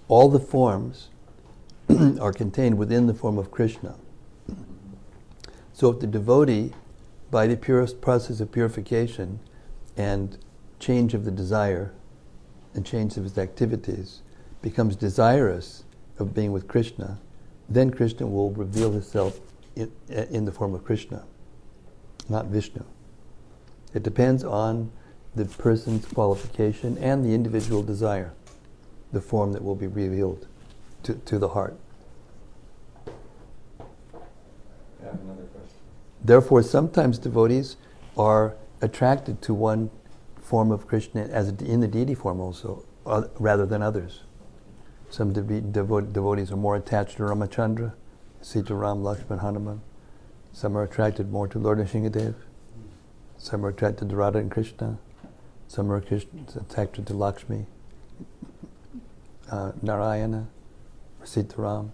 all the forms are contained within the form of Krishna. So if the devotee, by the purest process of purification and change of the desire and change of his activities, becomes desirous of being with Krishna, then Krishna will reveal himself in the form of Krishna, not Vishnu. It depends on the person's qualification and the individual desire, the form that will be revealed to the heart. I have another question. Therefore, sometimes devotees are attracted to one form of Krishna as in the deity form also, rather than others. Some devotees are more attached to Ramachandra, Sita, Ram, Lakshman, Hanuman. Some are attracted more to Lord Nrsimhadev. Some are attracted to Radha and Krishna. Some are attracted to Lakshmi, Narayana, Sita, Ram.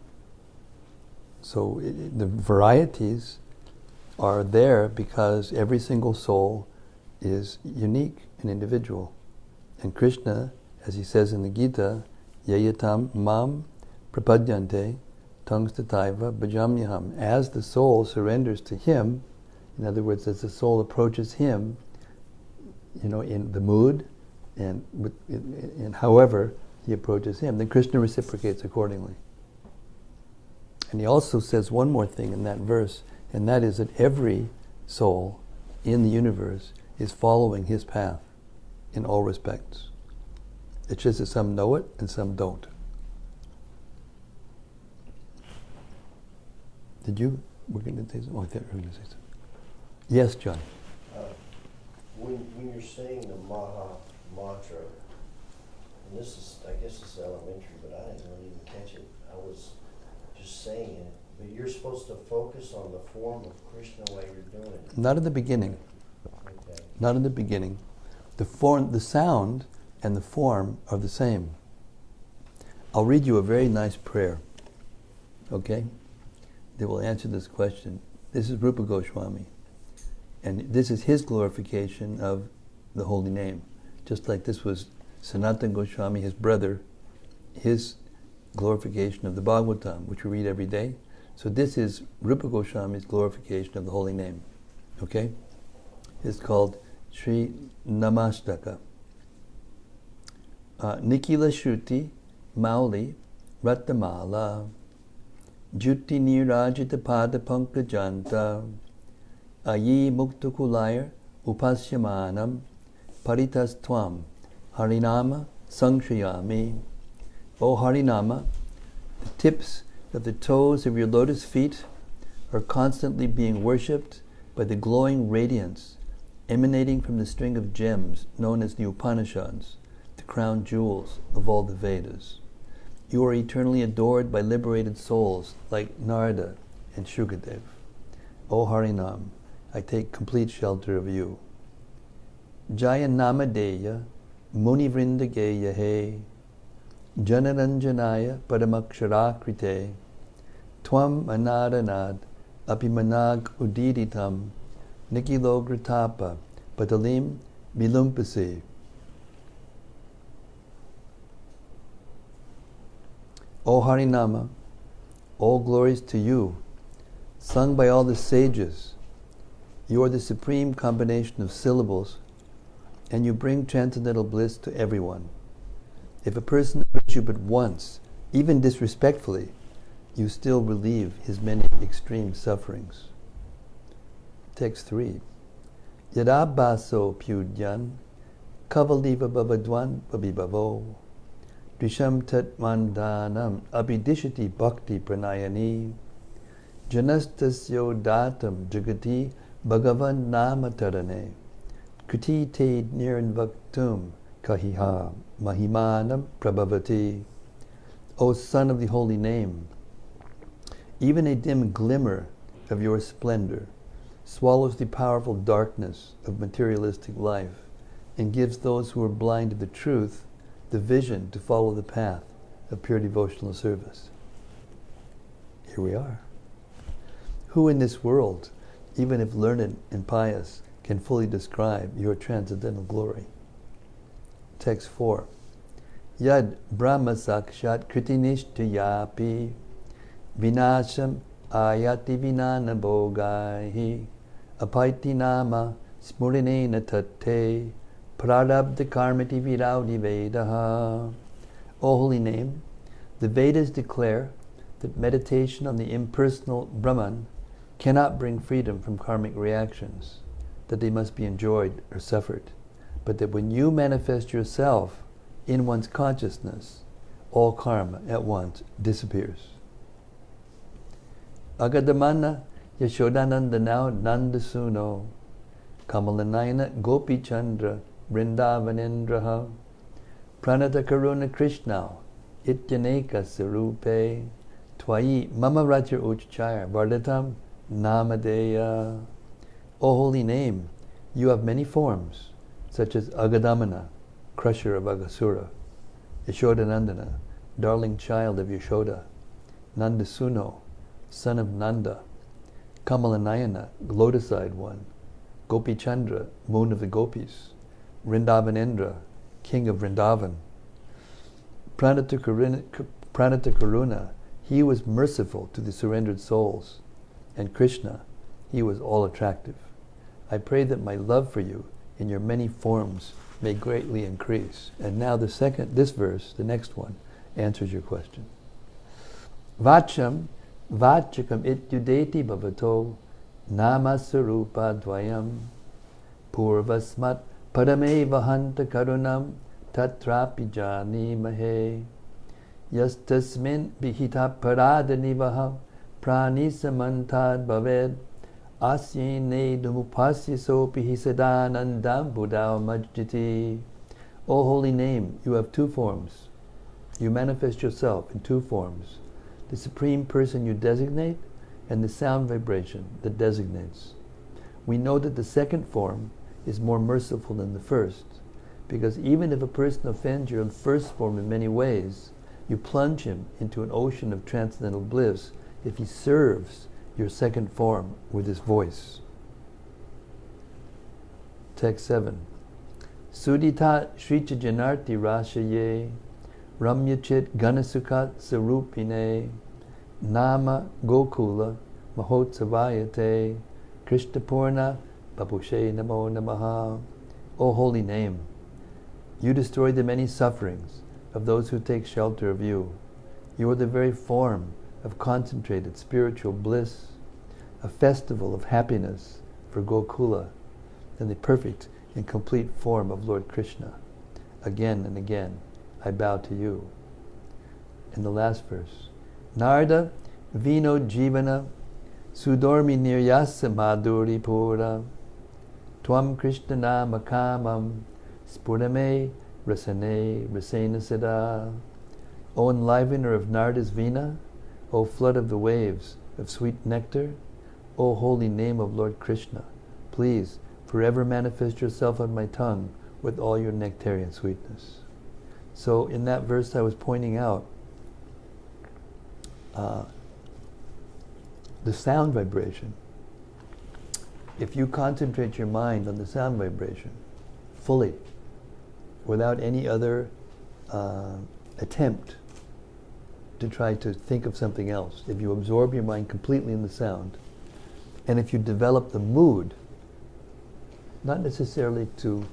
So the varieties are there because every single soul is unique and individual. And Krishna, as he says in the Gita, Yayatam mam prapadyante tangstataiva bhajamyaham. As the soul surrenders to him, in other words, as the soul approaches him, in the mood and however he approaches him, then Krishna reciprocates accordingly. And he also says one more thing in that verse, and that is that every soul in the universe is following his path in all respects. It's just that some know it and some don't. We're going to say something? Oh, I thought you were going to say something. Yes, John. When you're saying the Maha Mantra, and this is, I guess this is elementary, but I didn't really even catch it. I was just saying it, but you're supposed to focus on the form of Krishna while you're doing it. Not in the beginning. Okay. Not in the beginning. The sound and the form are the same. I'll read you a very nice prayer, okay, that will answer this question. This is Rupa Goswami, and this is his glorification of the holy name. Just like this was Sanatana Goswami, his brother, his glorification of the Bhagavatam, which we read every day. So this is Rupa Goswami's glorification of the holy name, okay? It's called Sri Namastaka. Nikila Shruti Mauli Rattamala Juti Nirajita Pada Pankajanta Ayi Muktakulayar Upasyamanam Paritas Tvam Harinama Sangshayami. O Harinama, the tips of the toes of your lotus feet are constantly being worshipped by the glowing radiance emanating from the string of gems known as the Upanishads, the crown jewels of all the Vedas. You are eternally adored by liberated souls like Narada and Shukadev. O Harinam, I take complete shelter of you. Jaya Namadeya Muni Vrindageya He Janaranjanaya Padamakshaраkrite Tvam Anadanad Apimanag Udiditam Nikilogratapa Patalim Vilumpasi. O Harinama, all glories to you, sung by all the sages. You are the supreme combination of syllables, and you bring transcendental bliss to everyone. If a person hurts you but once, even disrespectfully, you still relieve his many extreme sufferings. Text 3. Yada baso pyudyan kavaliva bhavadwan vabhibhavo Drisham tat mandanam abhidishati bhakti pranayani janastasyo datam jagati bhagavan namatarane kriti te nirnvaktum kahiha mahimanam prabhavati. O Son of the Holy Name, even a dim glimmer of your splendor swallows the powerful darkness of materialistic life and gives those who are blind to the truth the vision to follow the path of pure devotional service. Here we are. Who in this world, even if learned and pious, can fully describe your transcendental glory? Text 4. Yad Brahma Sakshat Kritinishtayapi Vinasham Ayati Vinana Bogaihi Apaiti Nama Smurinena Tate Prarabdha Karmati Viraudi Vedaha. O Holy Name, the Vedas declare that meditation on the impersonal Brahman cannot bring freedom from karmic reactions, that they must be enjoyed or suffered, but that when you manifest yourself in one's consciousness, all karma at once disappears. Agadamana Yashodanandanao Nandasuno Kamalanayana Gopi Chandra Vrindavanendraha Pranata Karuna Krishna Ityaneka Sarupe Twayi Mama Raja Uchchaya Vardatam Namadeya. O holy name, you have many forms, such as Agadamana, crusher of Agasura, Yashodanandana, darling child of Yashoda, Nandasuno, son of Nanda, Kamalanayana, lotus-eyed one, Gopi Chandra, moon of the gopis, Vrindavanendra, king of Vrindavan, Pranata Karuna, he was merciful to the surrendered souls, and Krishna, he was all attractive. I pray that my love for you in your many forms may greatly increase. And now this verse, the next one, answers your question. Vacham vachakam ityudeti bhavato namasarupa dvayam purvasmat padame vahanta karunam tatrapi jani mahe yastasmin bihita paradanivaha prani samantad bhaved asyene dumupasya sopi hisadanandam buddha majjiti. O holy name, you have two forms. You manifest yourself in two forms. The supreme person you designate and the sound vibration that designates. We know that the second form is more merciful than the first, because even if a person offends your first form in many ways, you plunge him into an ocean of transcendental bliss if he serves your second form with his voice. Text 7. Sudita Shricha Janarti Rashaye Ramyachit Ganasukat Sarupine Nama Gokula Mahotsavayate Krishnapurna Babushe Namo Namaha. O holy name, you destroy the many sufferings of those who take shelter of you. You are the very form of concentrated spiritual bliss, a festival of happiness for Gokula, and the perfect and complete form of Lord Krishna. Again and again, I bow to you. In the last verse, Narda Vino Jivana Sudormi Niryasa Madhuri Pura Tvam Krishna Nama Kamam Spurame Rasane Rasena Sada. O enlivener of Narda's Vina, O flood of the waves of sweet nectar, O holy name of Lord Krishna, please forever manifest yourself on my tongue with all your nectarian sweetness. So in that verse I was pointing out the sound vibration. If you concentrate your mind on the sound vibration fully, without any other attempt to try to think of something else, if you absorb your mind completely in the sound, and if you develop the mood, not necessarily to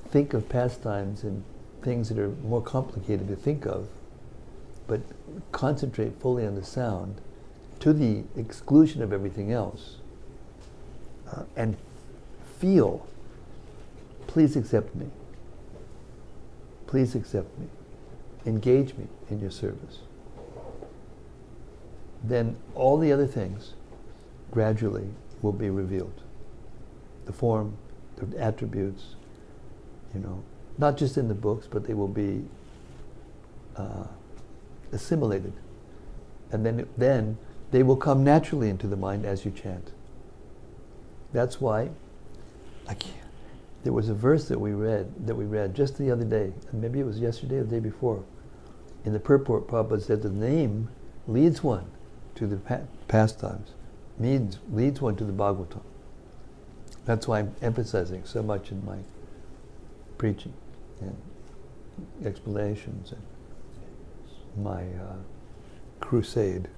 think of pastimes and things that are more complicated to think of, but concentrate fully on the sound to the exclusion of everything else, and feel, please accept me. Please accept me. Engage me in your service. Then all the other things gradually will be revealed. The form, the attributes, not just in the books, but they will be assimilated. And then they will come naturally into the mind as you chant. That's why there was a verse that we read just the other day, and maybe it was yesterday or the day before. In the purport, Prabhupada said the name leads one to the pastimes, leads one to the Bhagavatam. That's why I'm emphasizing so much in my preaching and explanations and my crusade,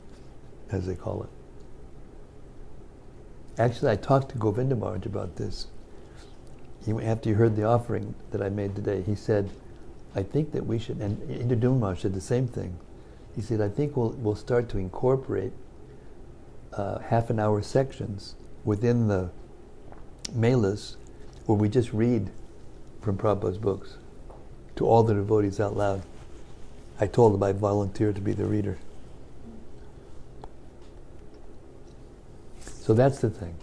as they call it. Actually, I talked to Govinda Maharaj about this. After you heard the offering that I made today, he said, I think that we should, and Indra Maharaj said the same thing. He said, I think we'll start to incorporate half-an-hour sections within the melas where we just read from Prabhupada's books to all the devotees out loud. I told them I'd volunteer to be the reader. So that's the thing.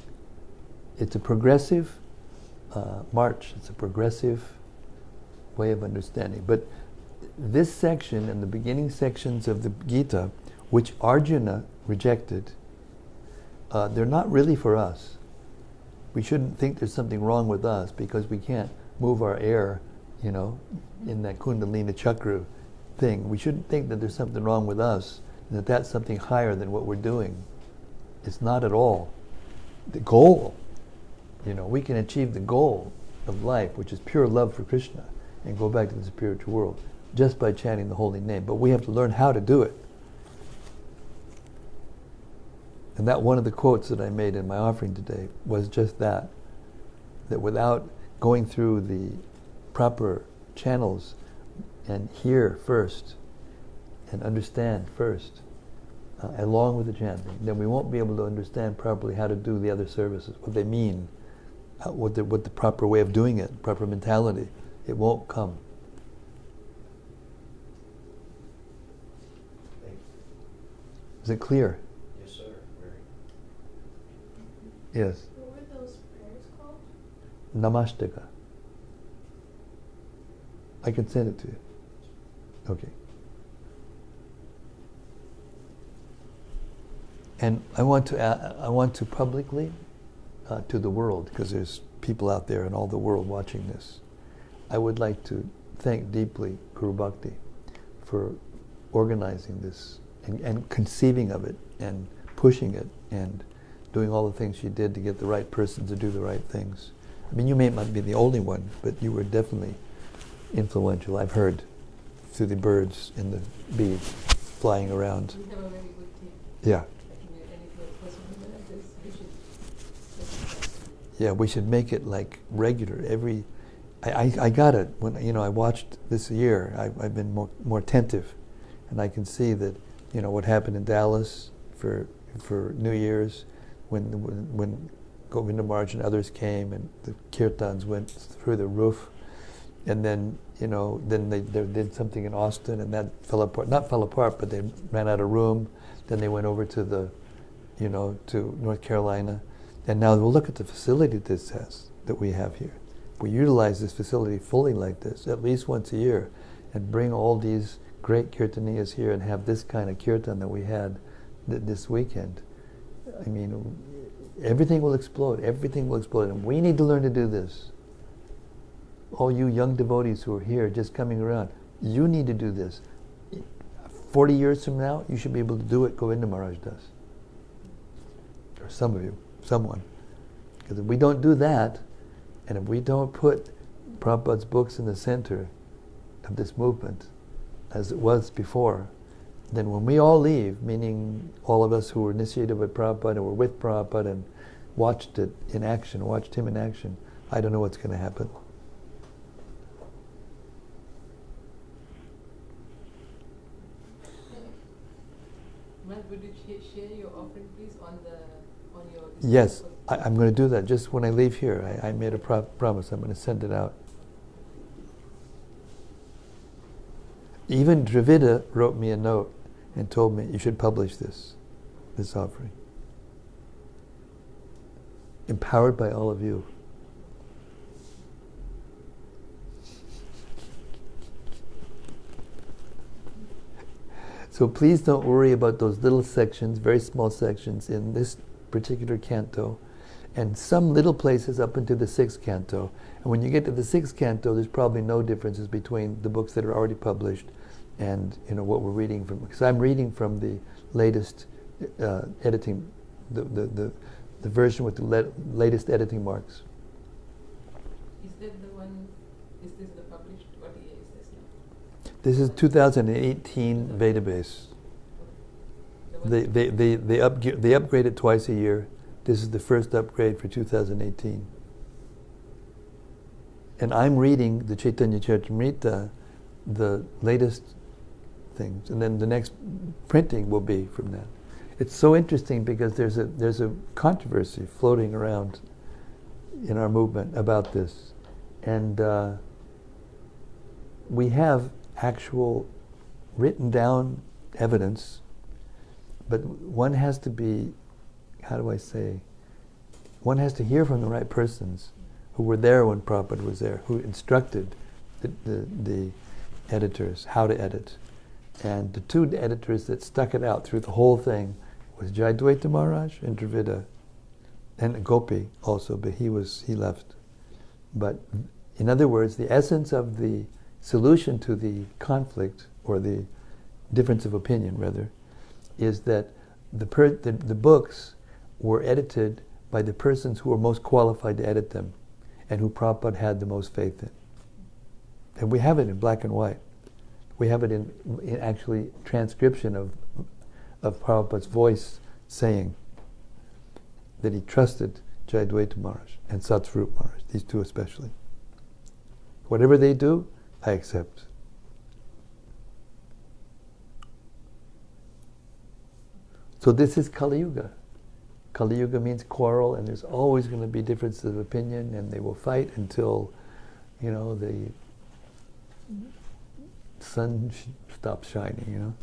It's a progressive march. It's a progressive way of understanding. But this section and the beginning sections of the Gita, which Arjuna rejected, they're not really for us. We shouldn't think there's something wrong with us because we can't move our air, in that Kundalini Chakra thing. We shouldn't think that there's something wrong with us and that that's something higher than what we're doing. It's not at all. The goal, we can achieve the goal of life, which is pure love for Krishna, and go back to the spiritual world just by chanting the holy name. But we have to learn how to do it. And that one of the quotes that I made in my offering today was just that without going through the proper channels and hear first and understand first, along with the chanting, then we won't be able to understand properly how to do the other services, what they mean, what the proper way of doing it, proper mentality. It won't come. Is it clear? Yes, sir. Very. Yes. What were those prayers called? Namastaka. I can send it to you. Okay. And I want to publicly, to the world, because there's people out there in all the world watching this, I would like to thank deeply Guru Bhakti for organizing this and conceiving of it and pushing it and doing all the things she did to get the right person to do the right things. I mean, you may not be the only one, but you were definitely influential. I've heard through the birds and the bees flying around. We have a very good team. Yeah. I think anything that's possible like this, we should. Yeah, we should make it like regular. I got it when I watched this year. I've been more attentive, and I can see that what happened in Dallas for New Year's, when Govinda Maharaj and others came and the kirtans went through the roof, and then then they did something in Austin and that fell apart. Not fell apart, but they ran out of room. Then they went over to the to North Carolina, and now we'll look at the facility that we have here. We utilize this facility fully like this at least once a year, and bring all these great kirtaniyas here and have this kind of kirtan that we had this weekend. I mean, everything will explode. Everything will explode, and we need to learn to do this. All you young devotees who are here just coming around, you need to do this. 40 years from now, you should be able to do what Govinda Maharaj does. Or some of you, someone. Because if we don't do that, and if we don't put Prabhupada's books in the center of this movement, as it was before, then when we all leave, meaning all of us who were initiated by Prabhupada and were with Prabhupada and watched it in action, watched him in action, I don't know what's going to happen. Matt, would you share your offering, please, on your? Yes, I'm going to do that. Just when I leave here, I made a promise. I'm going to send it out. Even Dravida wrote me a note and told me you should publish this offering. Empowered by all of you. So please don't worry about those little sections, very small sections in this particular canto, and some little places up into the 6th canto. And when you get to the 6th canto, there's probably no differences between the books that are already published and what we're reading from. Because I'm reading from the latest editing, the version with the latest editing marks. Is that the one? Is this the published? What year is this now? This is 2018 Vedabase. They upgrade it twice a year. This is the first upgrade for 2018. And I'm reading the Chaitanya Charitamrita, the latest things, and then the next printing will be from that. It's so interesting because there's a controversy floating around in our movement about this, and we have actual written down evidence, but one has to be, how do I say, one has to hear from the right persons who were there when Prabhupada was there, who instructed the editors how to edit. And the two editors that stuck it out through the whole thing was Jayadvaita Maharaj and Dravida, and Gopi also, but he left. But in other words, the essence of the solution to the conflict, or the difference of opinion rather, is that the books were edited by the persons who were most qualified to edit them, and who Prabhupada had the most faith in. And we have it in black and white. We have it in actually transcription of Prabhupada's voice saying that he trusted Jayadvaita Maharaj and Satsvarup Maharaj, these two especially. Whatever they do, I accept. So this is Kali Yuga. Kali Yuga means quarrel, and there's always going to be differences of opinion, and they will fight until, the sun stops shining,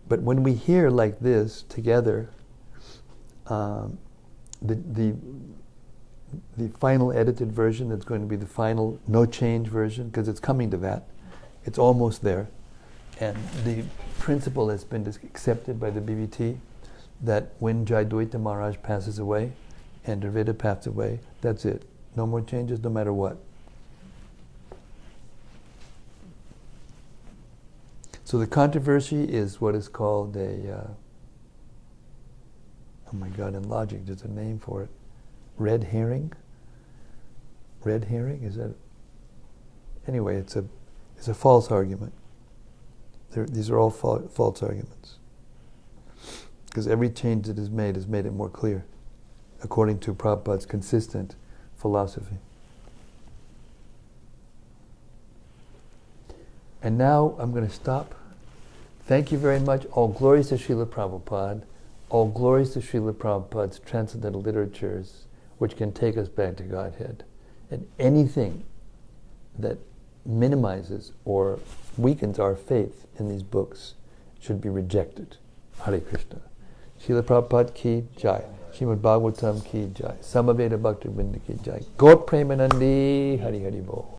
But when we hear like this together, the final edited version, that's going to be the final no change version, because it's coming to that. It's almost there. And the principle has been accepted by the BBT that when Jayadvaita Maharaj passes away and Dravida passes away, that's it. No more changes, no matter what. So the controversy is what is called oh my God, in logic there's a name for it. Red herring? Red herring? Is that? Anyway, it's a false argument. These are all false arguments. Because every change that is made has made it more clear, according to Prabhupada's consistent philosophy. And now I'm going to stop. Thank you very much. All glories to Srila Prabhupada. All glories to Srila Prabhupada's transcendental literatures, which can take us back to Godhead. And anything that minimizes or weakens our faith in these books should be rejected. Hare Krishna. Srila Prabhupada ki jai. Srimad-Bhagavatam ki jai. Samaveda Bhakti Vrinda ki jai. Gaur Premanandi Hari Hari Bol.